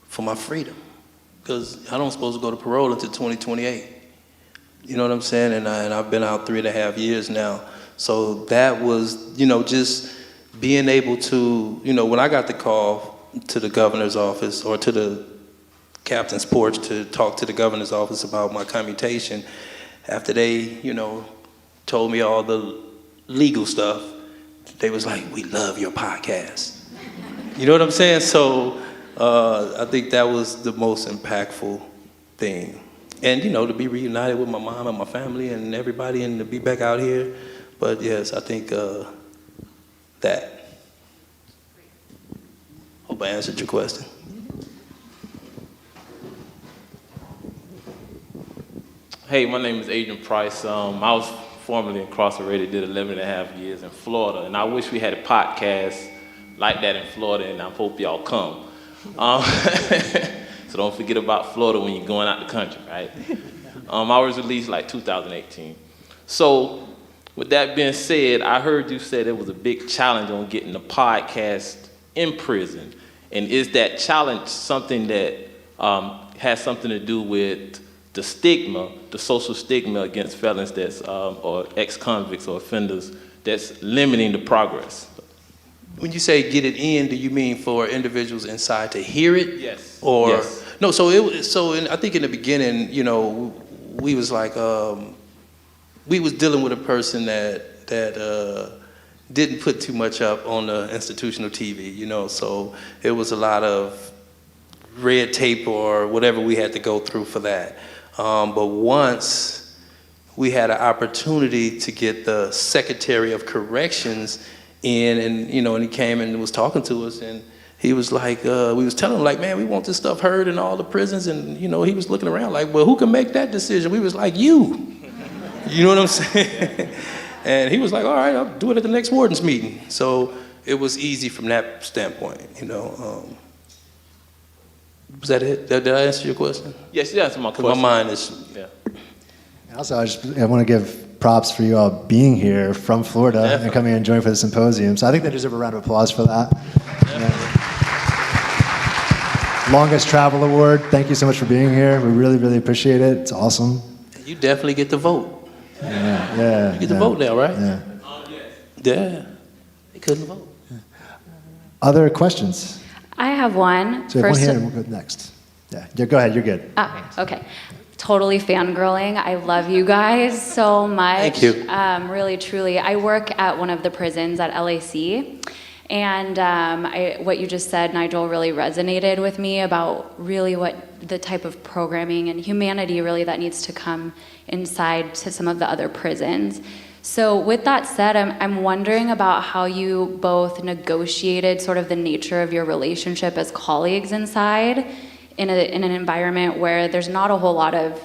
for my freedom, because I don't supposed to go to parole until 2028. You know what I'm saying? And I've been out 3.5 years now. So that was, just being able to, when I got the call to the governor's office or to the captain's porch to talk to the governor's office about my commutation, after they, told me all the legal stuff, they was like, "We love your podcast." You know what I'm saying? So I think that was the most impactful thing. And, to be reunited with my mom and my family and everybody and to be back out here. But yes, I think that. Hope I answered your question. Hey, my name is Adrian Price. I was formerly incarcerated, did 11.5 years in Florida, and I wish we had a podcast like that in Florida, and I hope y'all come. So don't forget about Florida when you're going out the country, right? I was released like 2018. So with that being said, I heard you say there was a big challenge on getting the podcast in prison. And is that challenge something that has something to do with the stigma, the social stigma against felons that's, or ex-convicts or offenders that's limiting the progress? When you say get it in, do you mean for individuals inside to hear it? Yes. Or yes. No, I think in the beginning, we was like, we was dealing with a person that didn't put too much up on the institutional TV, so it was a lot of red tape or whatever we had to go through for that. But once we had an opportunity to get the Secretary of Corrections in, and and he came and was talking to us, and he was like, we was telling him like, man, we want this stuff heard in all the prisons, and he was looking around like, well, who can make that decision? We was like, you. You know what I'm saying? And he was like, all right, I'll do it at the next warden's meeting. So it was easy from that standpoint, Was that it? Did I answer your question? Yes, you answered my question. My mind is, yeah. Also, I want to give props for you all being here from Florida Definitely. and coming and joining for the symposium. So I think they deserve a round of applause for that. Longest travel award. Thank you so much for being here. We really, really appreciate it. It's awesome. You definitely get to vote. Yeah. You get to vote now, right? Yeah. Yeah. They couldn't vote. Other questions? I have one. So we have one here and we'll go next. Yeah, go ahead. You're good. Oh, okay. Totally fangirling. I love you guys so much. Thank you. Really, truly. I work at one of the prisons at LAC. And what you just said, Nigel, really resonated with me about really what the type of programming and humanity really that needs to come inside to some of the other prisons. So with that said, I'm wondering about how you both negotiated sort of the nature of your relationship as colleagues inside in an environment where there's not a whole lot of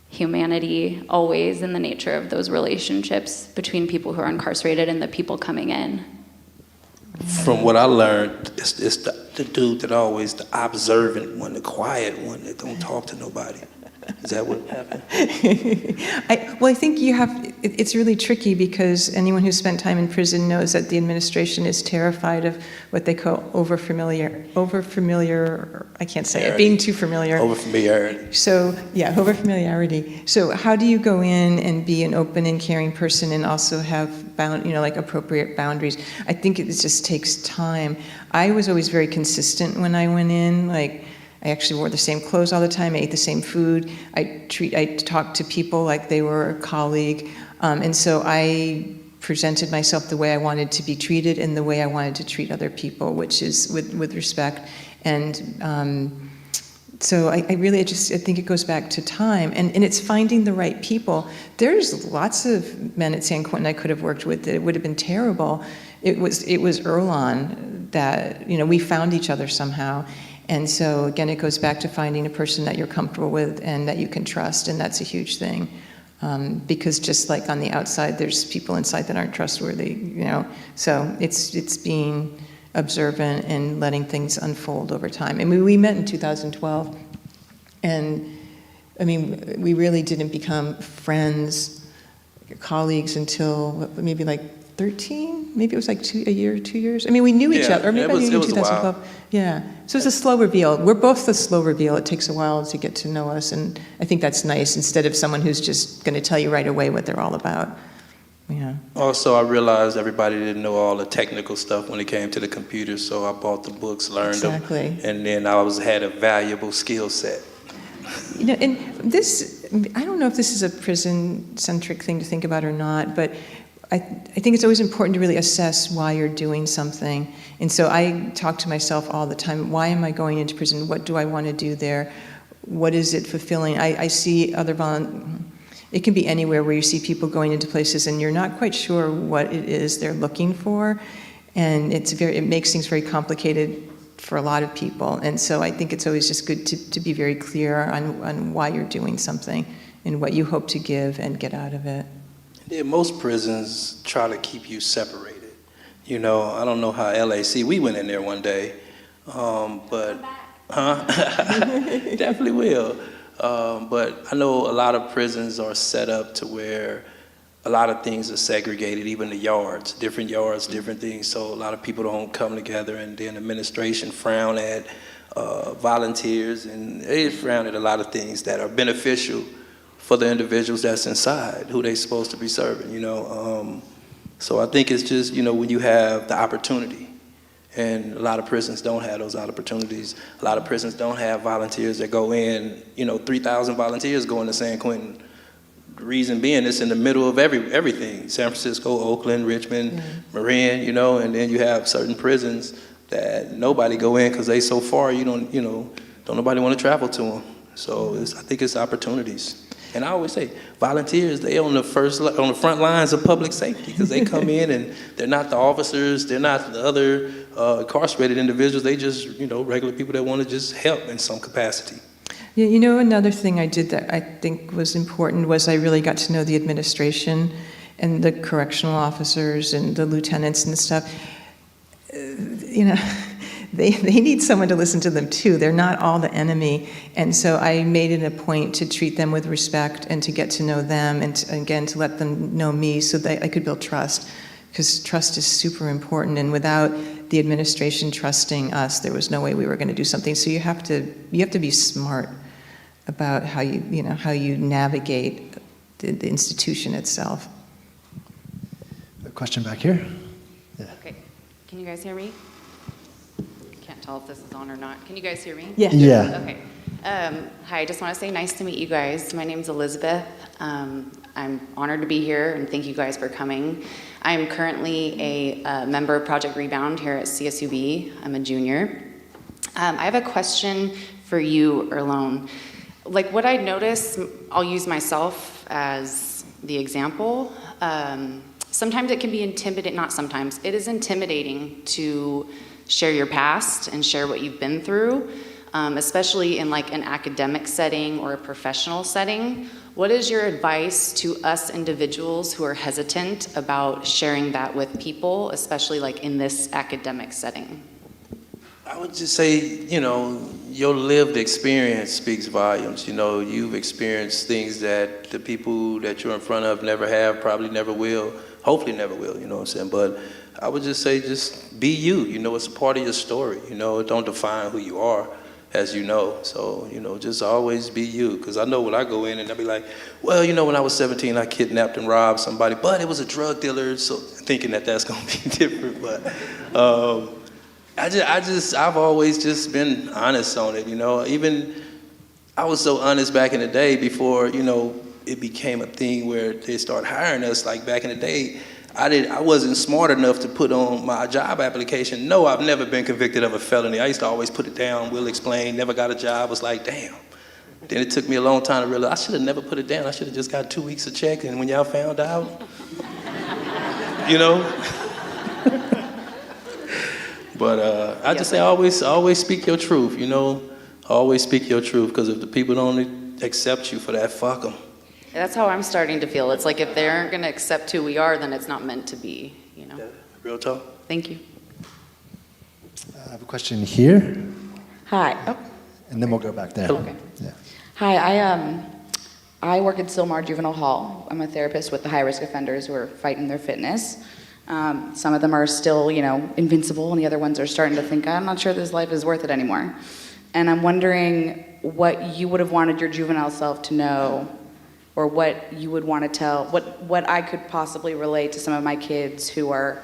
humanity always in the nature of those relationships between people who are incarcerated and the people coming in. From what I learned, it's the dude that always the observant one, the quiet one that don't talk to nobody. Is that what happened? I think it's really tricky because anyone who's spent time in prison knows that the administration is terrified of what they call overfamiliar, I can't say it, being too familiar. Overfamiliarity. So, yeah, overfamiliarity. So how do you go in and be an open and caring person and also have appropriate boundaries? I think it just takes time. I was always very consistent when I went in, I actually wore the same clothes all the time. I ate the same food. I talked to people like they were a colleague. And so I presented myself the way I wanted to be treated and the way I wanted to treat other people, which is with respect. And so I think it goes back to time. And it's finding the right people. There's lots of men at San Quentin I could have worked with that it would have been terrible. It was Earlonne that, we found each other somehow. And so, again, it goes back to finding a person that you're comfortable with and that you can trust, and that's a huge thing. Because just like on the outside, there's people inside that aren't trustworthy, you know. So it's being observant and letting things unfold over time. And we met in 2012, and I mean, we really didn't become friends, colleagues until maybe like 13, maybe it was like 2 years. I mean, we knew each other, or maybe we knew in 2012. Yeah, so it's a slow reveal. We're both a slow reveal. It takes a while to get to know us, and I think that's nice instead of someone who's just going to tell you right away what they're all about. Yeah. Also, I realized everybody didn't know all the technical stuff when it came to the computer, so I bought the books, learned them, and then I had a valuable skill set. You know, and this, I don't know if this is a prison-centric thing to think about or not, but I think it's always important to really assess why you're doing something. And so I talk to myself all the time, why am I going into prison? What do I want to do there? What is it fulfilling? I see other it can be anywhere where you see people going into places and you're not quite sure what it is they're looking for. And it makes things very complicated for a lot of people. And so I think it's always just good to be very clear on why you're doing something and what you hope to give and get out of it. Yeah, most prisons try to keep you separated. You know, I don't know how LAC, we went in there one day, but, definitely will. But I know a lot of prisons are set up to where a lot of things are segregated, even the yards, different things. So a lot of people don't come together, and then administration frown at volunteers, and they frown at a lot of things that are beneficial for the individuals that's inside, who they're supposed to be serving, you know. So I think it's just, you know, when you have the opportunity, and a lot of prisons don't have those opportunities. A lot of prisons don't have volunteers that go in, you know, 3,000 volunteers go into San Quentin. The reason being, it's in the middle of everything, San Francisco, Oakland, Richmond, Marin, you know, and then you have certain prisons that nobody go in because they so far, don't nobody want to travel to them. So I think it's opportunities. And I always say, volunteers, they on the front lines of public safety, because they come in and they're not the officers, they're not the other incarcerated individuals, they just, regular people that want to just help in some capacity. Yeah, another thing I did that I think was important was I really got to know the administration and the correctional officers and the lieutenants and stuff. They need someone to listen to them too. They're not all the enemy. And so I made it a point to treat them with respect and to get to know them and to let them know me so that I could build trust, because trust is super important. And without the administration trusting us, there was no way we were going to do something. So you have to be smart about how you navigate the institution itself. A question back here. Yeah. Okay. Can you guys hear me? Can't tell if this is on or not. Can you guys hear me? Yeah. Yeah. Okay. Hi, I just want to say nice to meet you guys. My name's Elizabeth. I'm honored to be here, and thank you guys for coming. I'm currently a member of Project Rebound here at CSUB. I'm a junior. I have a question for you, Earlonne. Like what I notice, I'll use myself as the example. Sometimes it can be intimidating, not sometimes, it is intimidating to share your past and share what you've been through, especially in like an academic setting or a professional setting. What is your advice to us individuals who are hesitant about sharing that with people, especially like in this academic setting? I would just say, your lived experience speaks volumes. You've experienced things that the people that you're in front of never have, probably never will, hopefully never will, you know what I'm saying? But I would just say, just be you. It's a part of your story. It don't define who you are, as you know. So, just always be you. Because I know when I go in and I'll be like, well, when I was 17, I kidnapped and robbed somebody, but it was a drug dealer. So thinking that that's going to be different. But I've always just been honest on it. Even I was so honest back in the day before, it became a thing where they started hiring us. Like back in the day, I wasn't smart enough to put on my job application, no, I've never been convicted of a felony. I used to always put it down, will explain, never got a job. I was like, damn. Then it took me a long time to realize I should have never put it down. I should have just got 2 weeks of check, and when y'all found out, But I just say always speak your truth, Always speak your truth, because if the people don't accept you for that, fuck them. That's how I'm starting to feel. It's like if they aren't going to accept who we are, then it's not meant to be, you know? Real talk. Thank you. I have a question here, Hi. Oh, and then we'll go back there. okay. Yeah. Hi, I work at Sylmar Juvenile Hall. I'm a therapist with the high-risk offenders who are fighting their fitness. Some of them are still, you know, invincible, and the other ones are starting to think, I'm not sure this life is worth it anymore. And I'm wondering what you would have wanted your juvenile self to know, or what you would want to tell, what I could possibly relate to some of my kids who are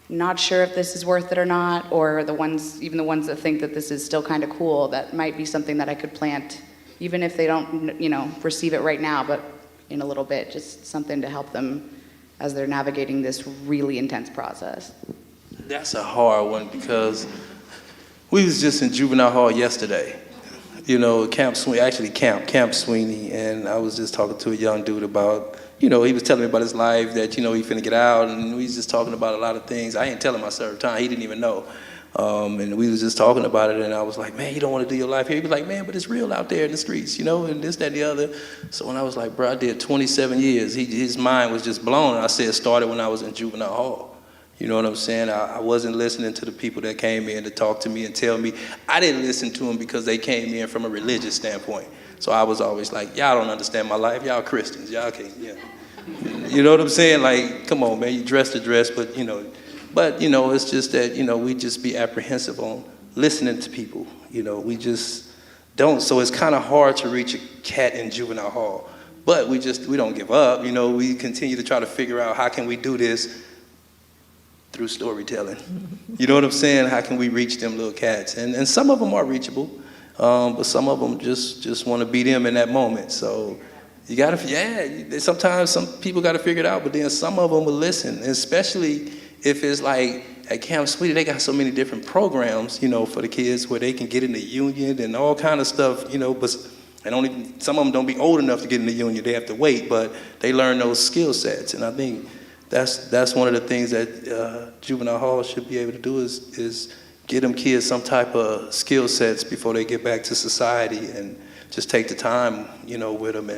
not sure if this is worth it or not, or the ones, even the ones that think that this is still kind of cool, that might be something that I could plant, even if they don't, you know, receive it right now, but in a little bit, just something to help them as they're navigating this really intense process. That's a hard one because we was just in juvenile hall yesterday. You know, Camp Sweeney, and I was just talking to a young dude about, you know, he was telling me about his life, that, you know, he finna get out, and we was just talking about a lot of things. I ain't tell him I served time, he didn't even know. And we was just talking about it, and I was like, man, you don't want to do your life here. He was like, man, but it's real out there in the streets, you know, and this, that, and the other. So when I was like, bro, I did 27 years, his mind was just blown. And I said it started when I was in juvenile hall. You know what I'm saying? I wasn't listening to the people that came in to talk to me and tell me. I didn't listen to them because they came in from a religious standpoint. So I was always like, y'all don't understand my life. Y'all Christians. Y'all can't, yeah. You know what I'm saying? Like, come on, man, you dress to dress, but, you know, it's just that, you know, we just be apprehensive on listening to people. You know, we just don't. So it's kind of hard to reach a cat in juvenile hall. But we don't give up. You know, we continue to try to figure out how can we do this through storytelling. You know what I'm saying? How can we reach them little cats? And some of them are reachable, but some of them just want to be them in that moment. So you gotta, sometimes some people gotta figure it out, but then some of them will listen, especially if it's like at Camp Sweetie, they got so many different programs, you know, for the kids where they can get in the union and all kind of stuff, you know, but some of them don't be old enough to get in the union. They have to wait, but they learn those skill sets. And I think that's one of the things that juvenile hall should be able to do is get them kids some type of skill sets before they get back to society, and just take the time, you know, with them,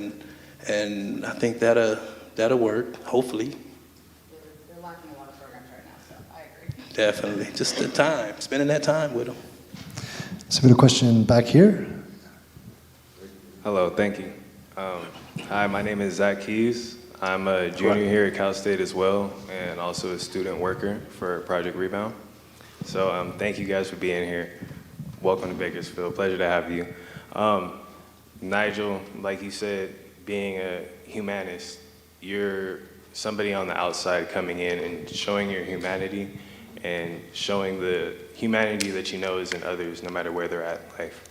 and I think that'll work, hopefully. They're lacking a lot of programs right now, so I agree. Definitely, just the time, spending that time with them. So we have a question back here. Hello, thank you. Hi, my name is Zach Keys. I'm a junior here at Cal State as well, and also a student worker for Project Rebound. So thank you guys for being here. Welcome to Bakersfield, pleasure to have you. Nigel, like you said, being a humanist, you're somebody on the outside coming in and showing your humanity and showing the humanity that you know is in others, no matter where they're at in life.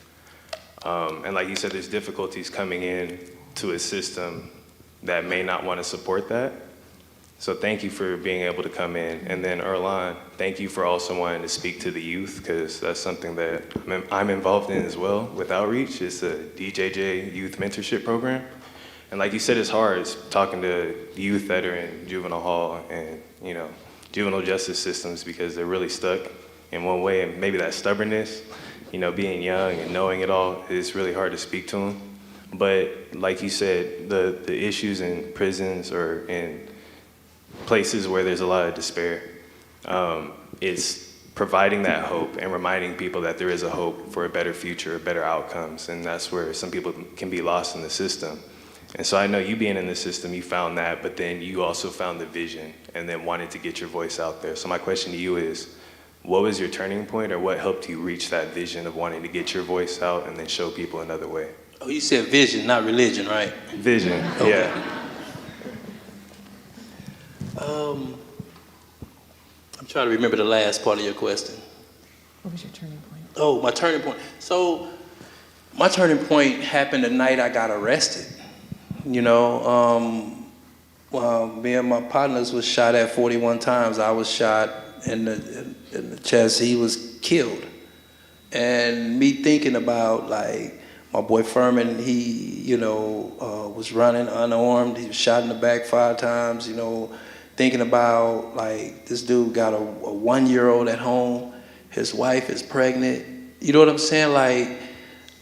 And like you said, there's difficulties coming in to a system that may not want to support that. So thank you for being able to come in. And then Earlonne, thank you for also wanting to speak to the youth, because that's something that I'm involved in as well with Outreach. It's a DJJ Youth Mentorship Program. And like you said, it's hard. It's talking to youth that are in juvenile hall and, you know, juvenile justice systems, because they're really stuck in one way, and maybe that stubbornness, you know, being young and knowing it all, it's really hard to speak to them. But like you said, the issues in prisons or in places where there's a lot of despair, it's providing that hope and reminding people that there is a hope for a better future, better outcomes, and that's where some people can be lost in the system. And so I know you being in the system, you found that, but then you also found the vision and then wanted to get your voice out there. So my question to you is, what was your turning point, or what helped you reach that vision of wanting to get your voice out and then show people another way? Oh, you said vision, not religion, right? Vision, okay. Yeah. I'm trying to remember the last part of your question. What was your turning point? Oh, my turning point. So my turning point happened the night I got arrested. You know, me and my partners was shot at 41 times. I was shot in the chest. He was killed. And me thinking about, like, my boy Furman, he, you know, was running unarmed. He was shot in the back 5 times, you know, thinking about, like, this dude got a 1-year-old at home. His wife is pregnant. You know what I'm saying? Like,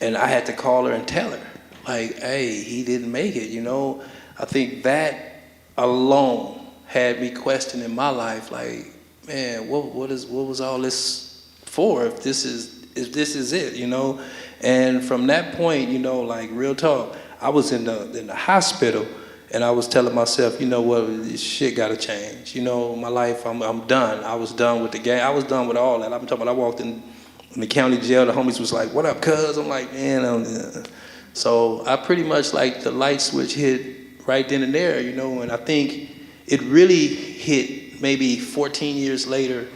and I had to call her and tell her, like, hey, he didn't make it, you know. I think that alone had me questioning my life, like, man, what was all this for if this is it, you know? And from that point, you know, like real talk, I was in the hospital and I was telling myself, you know what, this shit gotta change. You know, my life, I'm done. I was done with the game. I was done with all that. I'm talking about I walked in the county jail, the homies was like, what up, cuz? I'm like, man, so I pretty much like the light switch hit right then and there, you know, and I think it really hit maybe 14 years later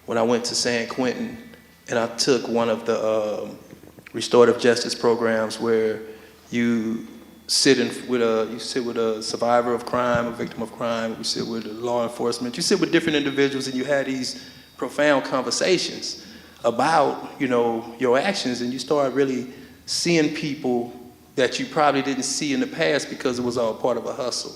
when I went to San Quentin and I took one of the restorative justice programs where you sit with a survivor of crime, a victim of crime, you sit with law enforcement, you sit with different individuals and you had these profound conversations about, you know, your actions, and you start really seeing people that you probably didn't see in the past because it was all part of a hustle.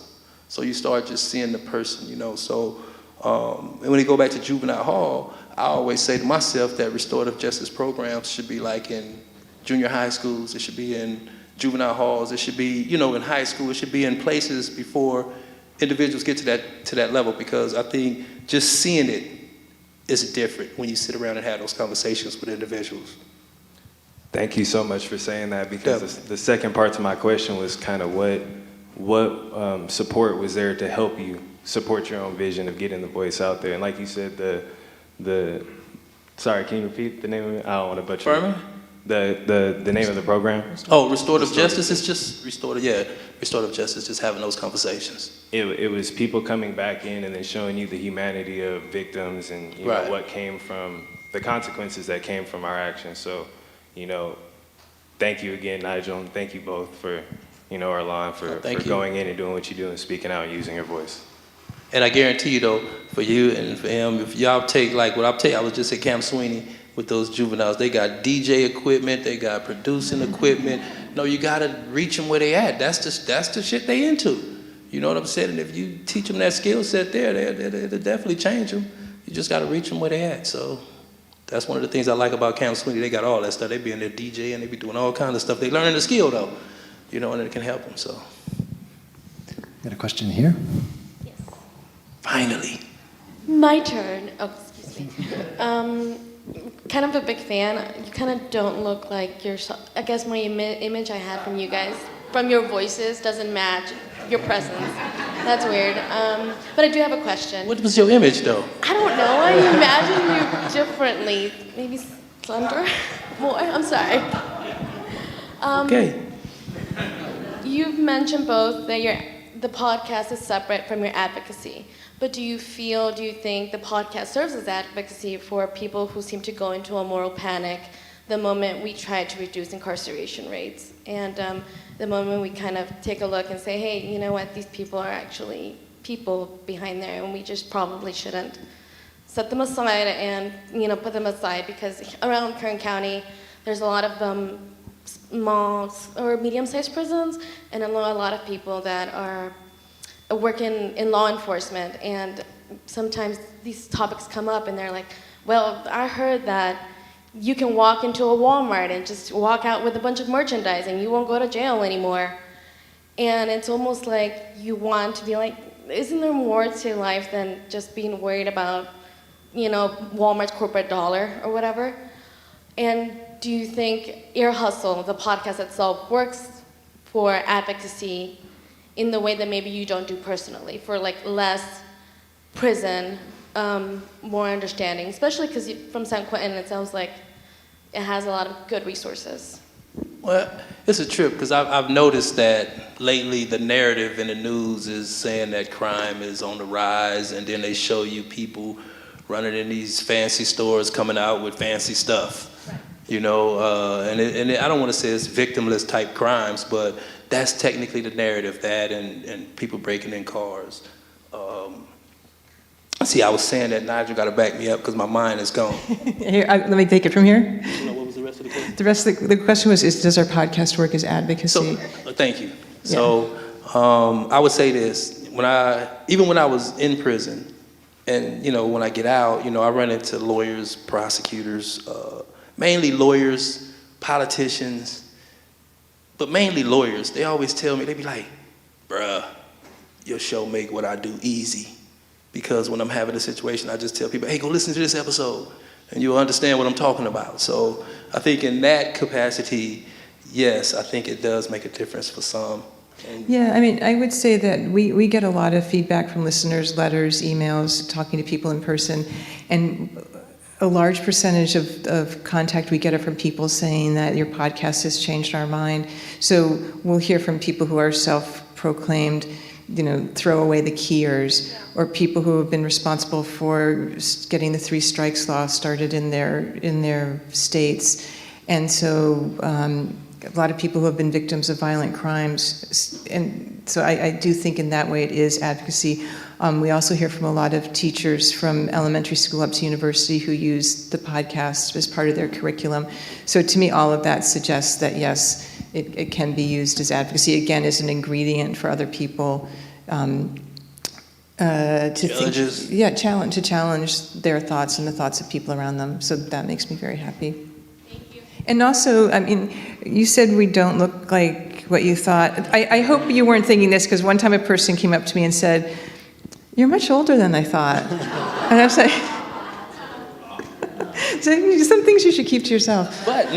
So you start just seeing the person, you know. So and when you go back to juvenile hall, I always say to myself that restorative justice programs should be like in junior high schools, it should be in juvenile halls, it should be, you know, in high school, it should be in places before individuals get to that level, because I think just seeing it is different when you sit around and have those conversations with individuals. Thank you so much for saying that, because the second part to my question was kind of what support was there to help you support your own vision of getting the voice out there. And like you said, the sorry, can you repeat the name of it? I don't want to butcher it. The name of the program? Oh, restorative justice is just restorative justice, just having those conversations. It was people coming back in and then showing you the humanity of victims and you know what came from the consequences that came from our actions. So, you know, thank you again, Nigel, and thank you both for, you know, Earlonne, for going in and doing what you do and speaking out and using your voice. And I guarantee you though, for you and for him, if y'all take like what I'll tell you, I was just at Camp Sweeney with those juveniles. They got DJ equipment, they got producing equipment. No, you gotta reach them where they at. That's the shit they into. You know what I'm saying? And if you teach them that skill set there, it'll definitely change them. You just gotta reach them where they at. So that's one of the things I like about Camp Sweeney. They got all that stuff. They be in there DJ and they be doing all kinds of stuff. They learning the skill though, you know, and it can help them. So. Got a question here? Yes. Finally. My turn. Oh, excuse me. Kind of a big fan. You kind of don't look like yourself. I guess my image I had from you guys, from your voices, doesn't match your presence. That's weird. But I do have a question. What was your image though? I don't know. I imagine you differently. Maybe slender more. I'm sorry. Okay. You've mentioned both that the podcast is separate from your advocacy. But do you think the podcast serves as advocacy for people who seem to go into a moral panic the moment we try to reduce incarceration rates? And the moment we kind of take a look and say, hey, you know what, these people are actually people behind there, and we just probably shouldn't set them aside and, you know, put them aside, because around Kern County, there's a lot of small or medium-sized prisons, and a lot of people that are working in law enforcement, and sometimes these topics come up and they're like, well, I heard that you can walk into a Walmart and just walk out with a bunch of merchandise and you won't go to jail anymore. And it's almost like you want to be like, isn't there more to life than just being worried about, you know, Walmart's corporate dollar or whatever? And do you think Ear Hustle, the podcast itself, works for advocacy in the way that maybe you don't do personally, for like less prison, more understanding, especially because from San Quentin, it sounds like it has a lot of good resources. Well, it's a trip, because I've noticed that lately the narrative in the news is saying that crime is on the rise, and then they show you people running in these fancy stores coming out with fancy stuff. Right. You know, and I don't want to say it's victimless type crimes, but that's technically the narrative, that and people breaking in cars. See, I was saying that Nigel got to back me up because my mind is gone. Here, let me take it from here. What was the rest of the question? The rest of the question was, does our podcast work as advocacy? So, thank you. Yeah. So I would say this, even when I was in prison, and, you know, when I get out, you know, I run into lawyers, prosecutors, mainly lawyers, politicians, but mainly lawyers. They always tell me, they be like, bruh, your show make what I do easy. Because when I'm having a situation, I just tell people, hey, go listen to this episode, and you'll understand what I'm talking about. So I think in that capacity, yes, I think it does make a difference for some. Yeah, I mean, I would say that we get a lot of feedback from listeners, letters, emails, talking to people in person, and a large percentage of contact we get are from people saying that your podcast has changed our mind. So we'll hear from people who are self-proclaimed, throw away the keyers, or people who have been responsible for getting the 3 strikes law started in their states. And so a lot of people who have been victims of violent crimes. And so I do think in that way it is advocacy. We also hear from a lot of teachers from elementary school up to university who use the podcast as part of their curriculum. So to me, all of that suggests that, yes, it can be used as advocacy, again, as an ingredient for other people to challenge their thoughts and the thoughts of people around them. So that makes me very happy. And also, I mean, you said we don't look like what you thought. I hope you weren't thinking this, because one time a person came up to me and said, "You're much older than I thought." And I was like, some things you should keep to yourself. But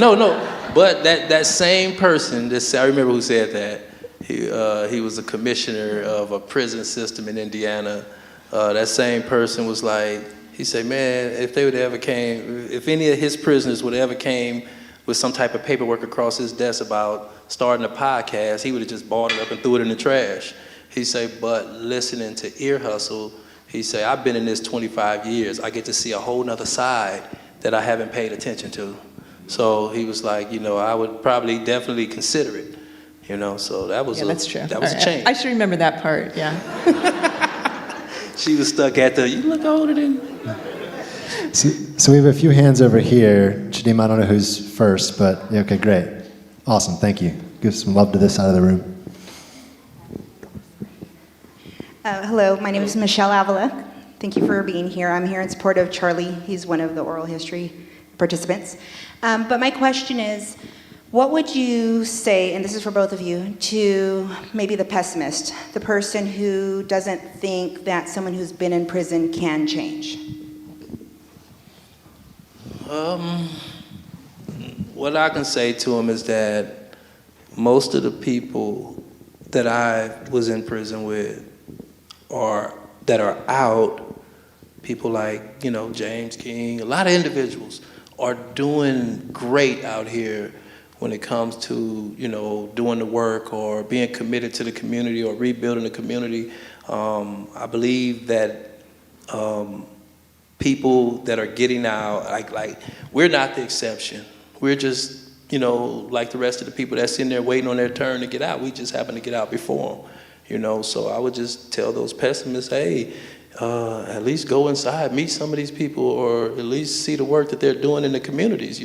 but that same person, I remember who said that. He was a commissioner of a prison system in Indiana. That same person was like, he said, man, if any of his prisoners would ever came with some type of paperwork across his desk about starting a podcast, he would have just bought it up and threw it in the trash. He said, but listening to Ear Hustle, he said, I've been in this 25 years. I get to see a whole nother side that I haven't paid attention to. So he was like, I would probably definitely consider it. So that was that's true. That was a change. I should remember that part, yeah. She was stuck at you look older than... So we have a few hands over here. Shadim, I don't know who's first, but yeah, okay, great. Awesome, thank you. Give some love to this side of the room. Hello, my name is Michelle Avila. Thank you for being here. I'm here in support of Charlie. He's one of the oral history participants. But my question is, what would you say, and this is for both of you, to maybe the pessimist, the person who doesn't think that someone who's been in prison can change? What I can say to him is that most of the people that I was in prison with that are out, people like, James King, a lot of individuals are doing great out here when it comes to, doing the work or being committed to the community or rebuilding the community. I believe that people that are getting out, like we're not the exception. We're just, like the rest of the people that's in there waiting on their turn to get out. We just happen to get out before them, So I would just tell those pessimists, hey, at least go inside, meet some of these people, or at least see the work that they're doing in the communities,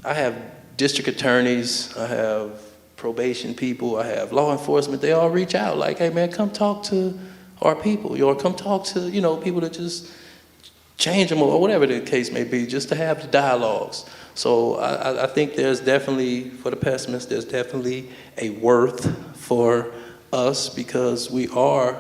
I have district attorneys, I have probation people, I have law enforcement. They all reach out like, hey man, come talk to our people, or come talk to, people that just change them, or whatever the case may be, just to have the dialogues. So I think there's definitely, for the pessimists, there's definitely a worth for us, because we are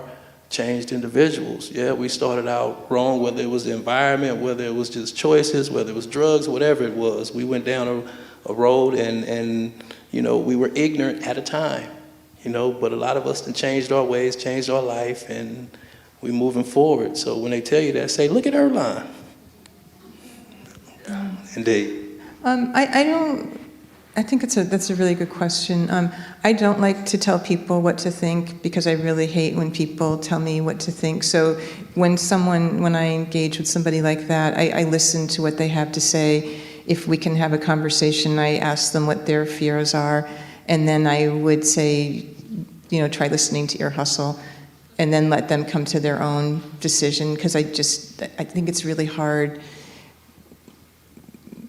changed individuals. Yeah, we started out wrong, whether it was the environment, whether it was just choices, whether it was drugs, whatever it was. We went down a road and we were ignorant at a time, but a lot of us then changed our ways, changed our life, and we're moving forward. So when they tell you that, say, look at Earlonne. Indeed. I think that's a really good question. I don't like to tell people what to think, because I really hate when people tell me what to think. So when I engage with somebody like that, I listen to what they have to say. If we can have a conversation, I ask them what their fears are, and then I would say, try listening to Ear Hustle, and then let them come to their own decision, because I think it's really hard.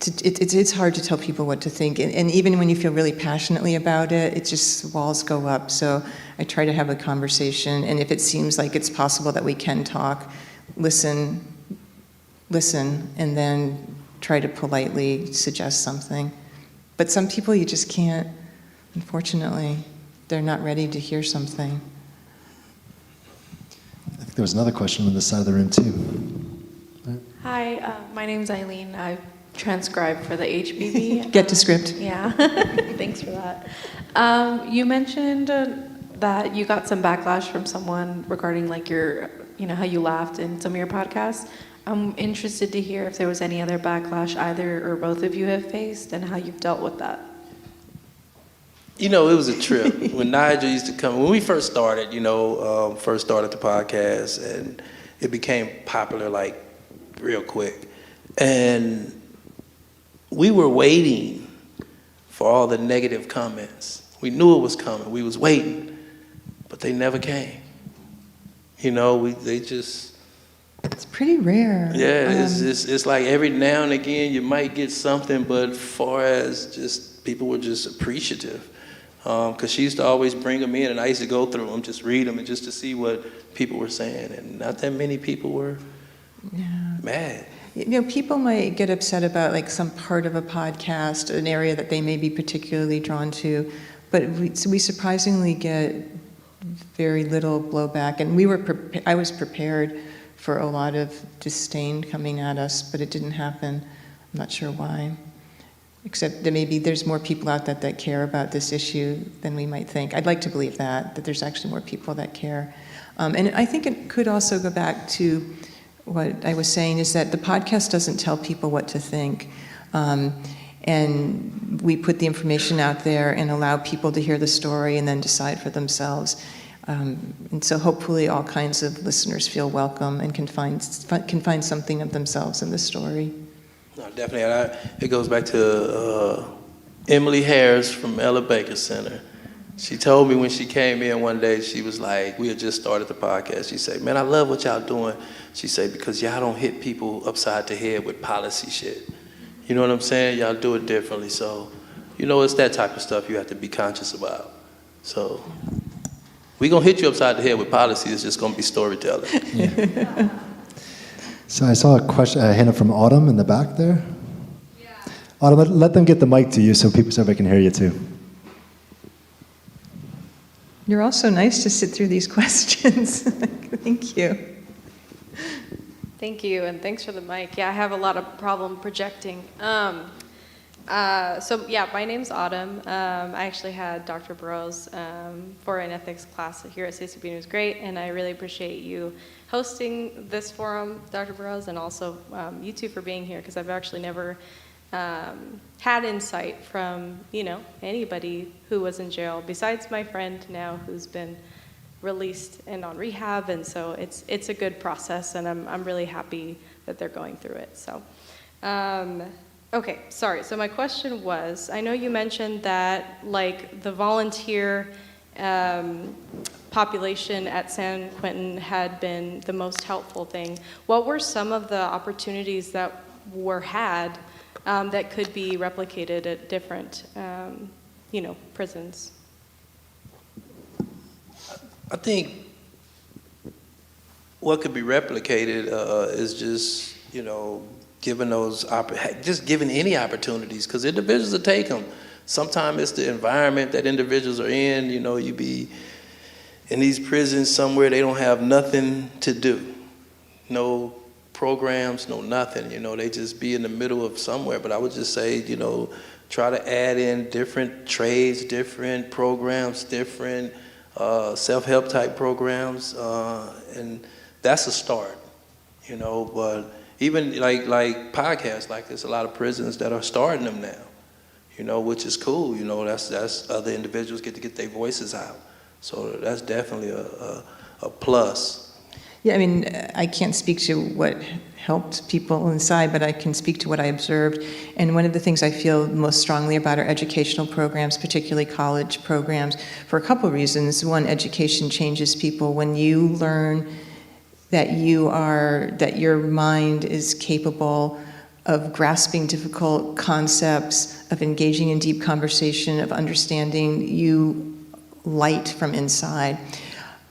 It's hard to tell people what to think, and even when you feel really passionately about it, it just, walls go up. So I try to have a conversation, and if it seems like it's possible that we can talk, listen, and then try to politely suggest something. But some people you just can't, unfortunately. they're not ready to hear something. I think there was another question on this side of the room too. Hi, my name's Eileen. I transcribed for the HBB. Get to script. Yeah, thanks for that. You mentioned that you got some backlash from someone regarding like your, how you laughed in some of your podcasts. I'm interested to hear if there was any other backlash either or both of you have faced and how you've dealt with that. It was a trip. When Nigel used to come, when we first started, first started the podcast, and it became popular like real quick. And we were waiting for all the negative comments. We knew it was coming. We was waiting, but they never came. They just... It's pretty rare. Yeah, it's like every now and again you might get something, but far as just people were just appreciative. Because she used to always bring them in, and I used to go through them, just read them, and just to see what people were saying. And not that many people were mad. People might get upset about like some part of a podcast, an area that they may be particularly drawn to, but we surprisingly get very little blowback. And I was prepared for a lot of disdain coming at us, but it didn't happen. I'm not sure why. Except that maybe there's more people out there that care about this issue than we might think. I'd like to believe that there's actually more people that care. And I think it could also go back to what I was saying, is that the podcast doesn't tell people what to think. And we put the information out there and allow people to hear the story and then decide for themselves. And so hopefully all kinds of listeners feel welcome and can find something of themselves in the story. No, definitely. It goes back to Emily Harris from Ella Baker Center. She told me when she came in one day, she was like, we had just started the podcast. She said, man, I love what y'all doing. She said, because y'all don't hit people upside the head with policy shit. You know what I'm saying? Y'all do it differently. So, it's that type of stuff you have to be conscious about. So, we're going to hit you upside the head with policy. It's just going to be storytelling. Yeah. So I saw a hand up from Autumn in the back there. Yeah. Autumn, let them get the mic to you so everybody can hear you too. You're also nice to sit through these questions. Thank you. Thank you, and thanks for the mic. Yeah, I have a lot of problem projecting. My name's Autumn. I actually had Dr. Burrows for an ethics class here at CCB, and it was great, and I really appreciate you hosting this forum, Dr. Burrows, and also you two for being here, because I've actually never had insight from, anybody who was in jail, besides my friend now who's been released and on rehab, and so it's a good process, and I'm really happy that they're going through it. So, okay, sorry. So my question was, I know you mentioned that like the volunteer population at San Quentin had been the most helpful thing. What were some of the opportunities that were had that could be replicated at different, prisons? I think what could be replicated is just, giving any opportunities, because individuals will take them. Sometimes it's the environment that individuals are in. You be in these prisons somewhere they don't have nothing to do, no programs, no nothing. They just be in the middle of somewhere. But I would just say, try to add in different trades, different programs, different self-help type programs, and that's a start, but even like podcasts like this, a lot of prisons that are starting them now, which is cool, that's other individuals get to get their voices out. So that's definitely a plus. Yeah, I can't speak to what helped people inside, but I can speak to what I observed. And one of the things I feel most strongly about are educational programs, particularly college programs, for a couple of reasons. One, education changes people. When you learn that your mind is capable of grasping difficult concepts, of engaging in deep conversation, of understanding, you light from inside.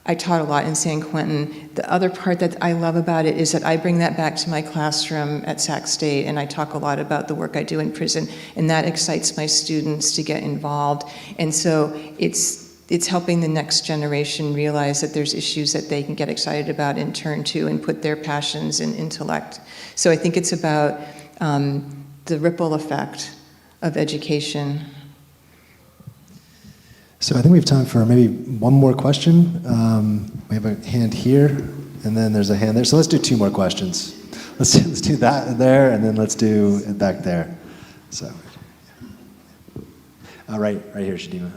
I taught a lot in San Quentin. The other part that I love about it is that I bring that back to my classroom at Sac State, and I talk a lot about the work I do in prison, and that excites my students to get involved. And so it's it's helping the next generation realize that there's issues that they can get excited about and turn to and put their passions and intellect. So I think it's about the ripple effect of education. So I think we have time for maybe one more question. We have a hand here, and then there's a hand there. So let's do 2 more questions. Let's do that there, and then let's do it back there. So, right here, Shadima.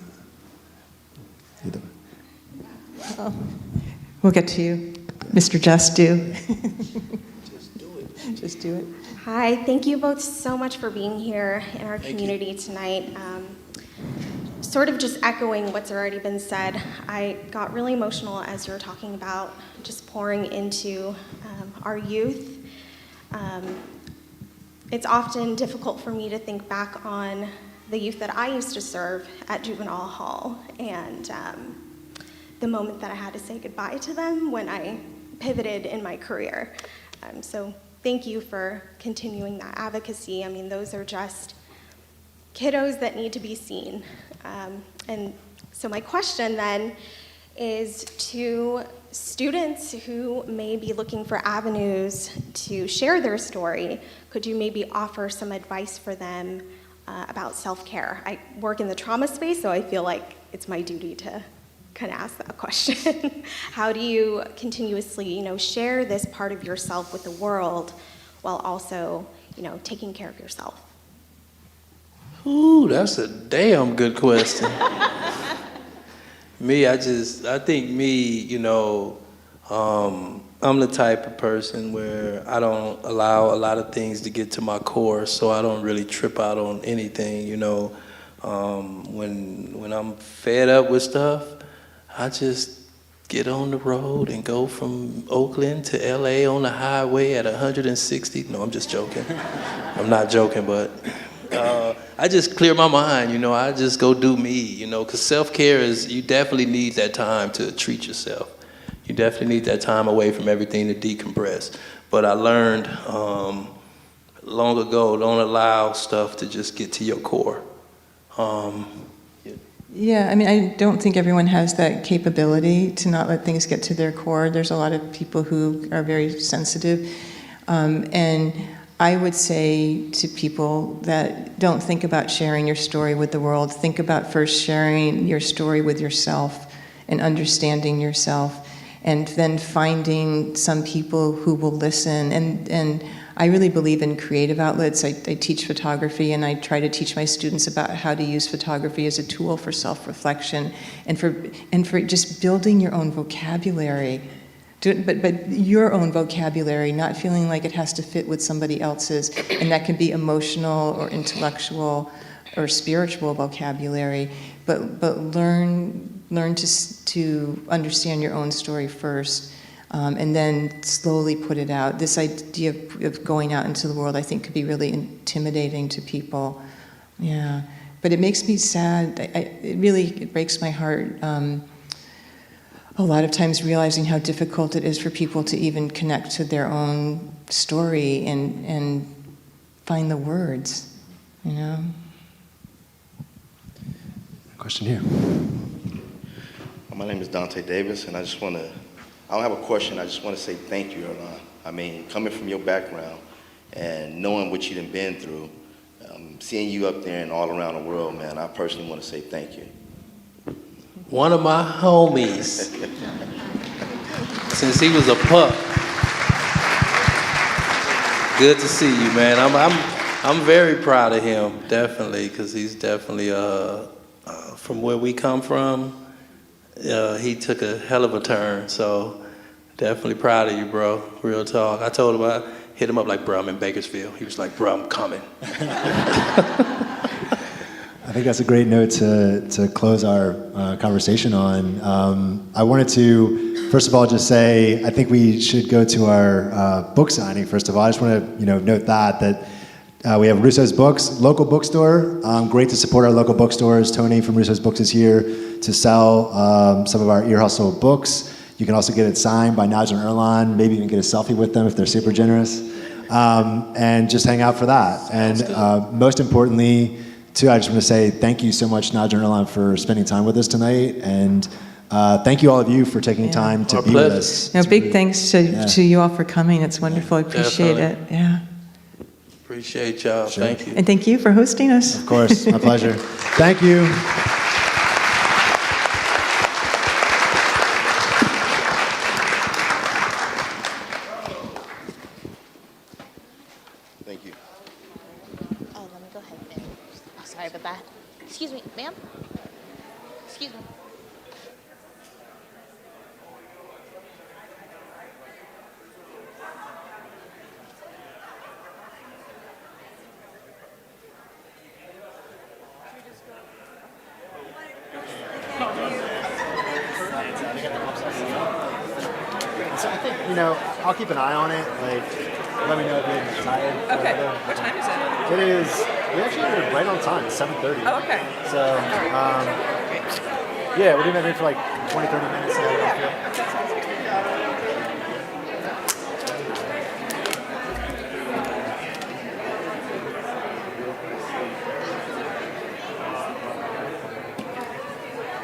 We'll get to you, Mr. Just Do. Just do it. Hi, thank you both so much for being here in our community tonight. Sort of just echoing what's already been said, I got really emotional as you were talking about just pouring into our youth. It's often difficult for me to think back on the youth that I used to serve at juvenile hall and the moment that I had to say goodbye to them when I pivoted in my career. So thank you for continuing that advocacy. I mean, those are just kiddos that need to be seen. And so my question then is to students who may be looking for avenues to share their story, could you maybe offer some advice for them about self-care? I work in the trauma space, so I feel like it's my duty to kind of ask that question. How do you continuously, share this part of yourself with the world while also, taking care of yourself? Ooh, that's a damn good question. I think I'm the type of person where I don't allow a lot of things to get to my core, so I don't really trip out on anything, When I'm fed up with stuff, I just get on the road and go from Oakland to LA on the highway at 160. No, I'm just joking. I'm not joking, but I just clear my mind, I just go do me, because self-care you definitely need that time to treat yourself. You definitely need that time away from everything to decompress. But I learned long ago, don't allow stuff to just get to your core. Yeah, I mean, I don't think everyone has that capability to not let things get to their core. There's a lot of people who are very sensitive. And I would say to people that don't think about sharing your story with the world, think about first sharing your story with yourself and understanding yourself, and then finding some people who will listen. And I really believe in creative outlets. I teach photography, and I try to teach my students about how to use photography as a tool for self-reflection and for just building your own vocabulary. But your own vocabulary, not feeling like it has to fit with somebody else's, and that can be emotional or intellectual or spiritual vocabulary. But learn to understand your own story first, and then slowly put it out. This idea of going out into the world, I think, could be really intimidating to people. Yeah, but it makes me sad. It breaks my heart. A lot of times realizing how difficult it is for people to even connect to their own story and find the words, Question here. My name is Dante Davis, and I don't have a question, I just want to say thank you, Earlonne. I mean, coming from your background and knowing what you've been through, seeing you up there and all around the world, man, I personally want to say thank you. One of my homies, since he was a pup. Good to see you, man. I'm very proud of him, definitely, because he's definitely from where we come from. He took a hell of a turn, so definitely proud of you, bro. Real talk. I told him I hit him up like, bro, I'm in Bakersfield. He was like, bro, I'm coming. I think that's a great note to close our conversation on. I wanted to, first of all, just say I think we should go to our book signing, first of all. I just want to note that we have Russo's Books, local bookstore. Great to support our local bookstores. Tony from Russo's Books is here to sell some of our Ear Hustle books. You can also get it signed by Nigel and Earlonne, maybe even get a selfie with them if they're super generous, and just hang out for that. And most importantly, too, I just want to say thank you so much, Nigel and Earlonne, for spending time with us tonight. And thank you all of you for taking time to be with us. No, big thanks to you all for coming. It's wonderful. I appreciate it. Yeah. Appreciate y'all. Thank you. And thank you for hosting us. Of course, my pleasure. Thank you. Thank you. Oh, let me go ahead. Oh, sorry about that. Excuse me, ma'am. Excuse me. So I think, I'll keep an eye on it. Like, let me know if you're tired. Okay. What time is it? It is, we actually are right on time, it's 7:30. Oh, okay. So, yeah, we're doing that for like 20, 30 minutes. Yeah, that's good.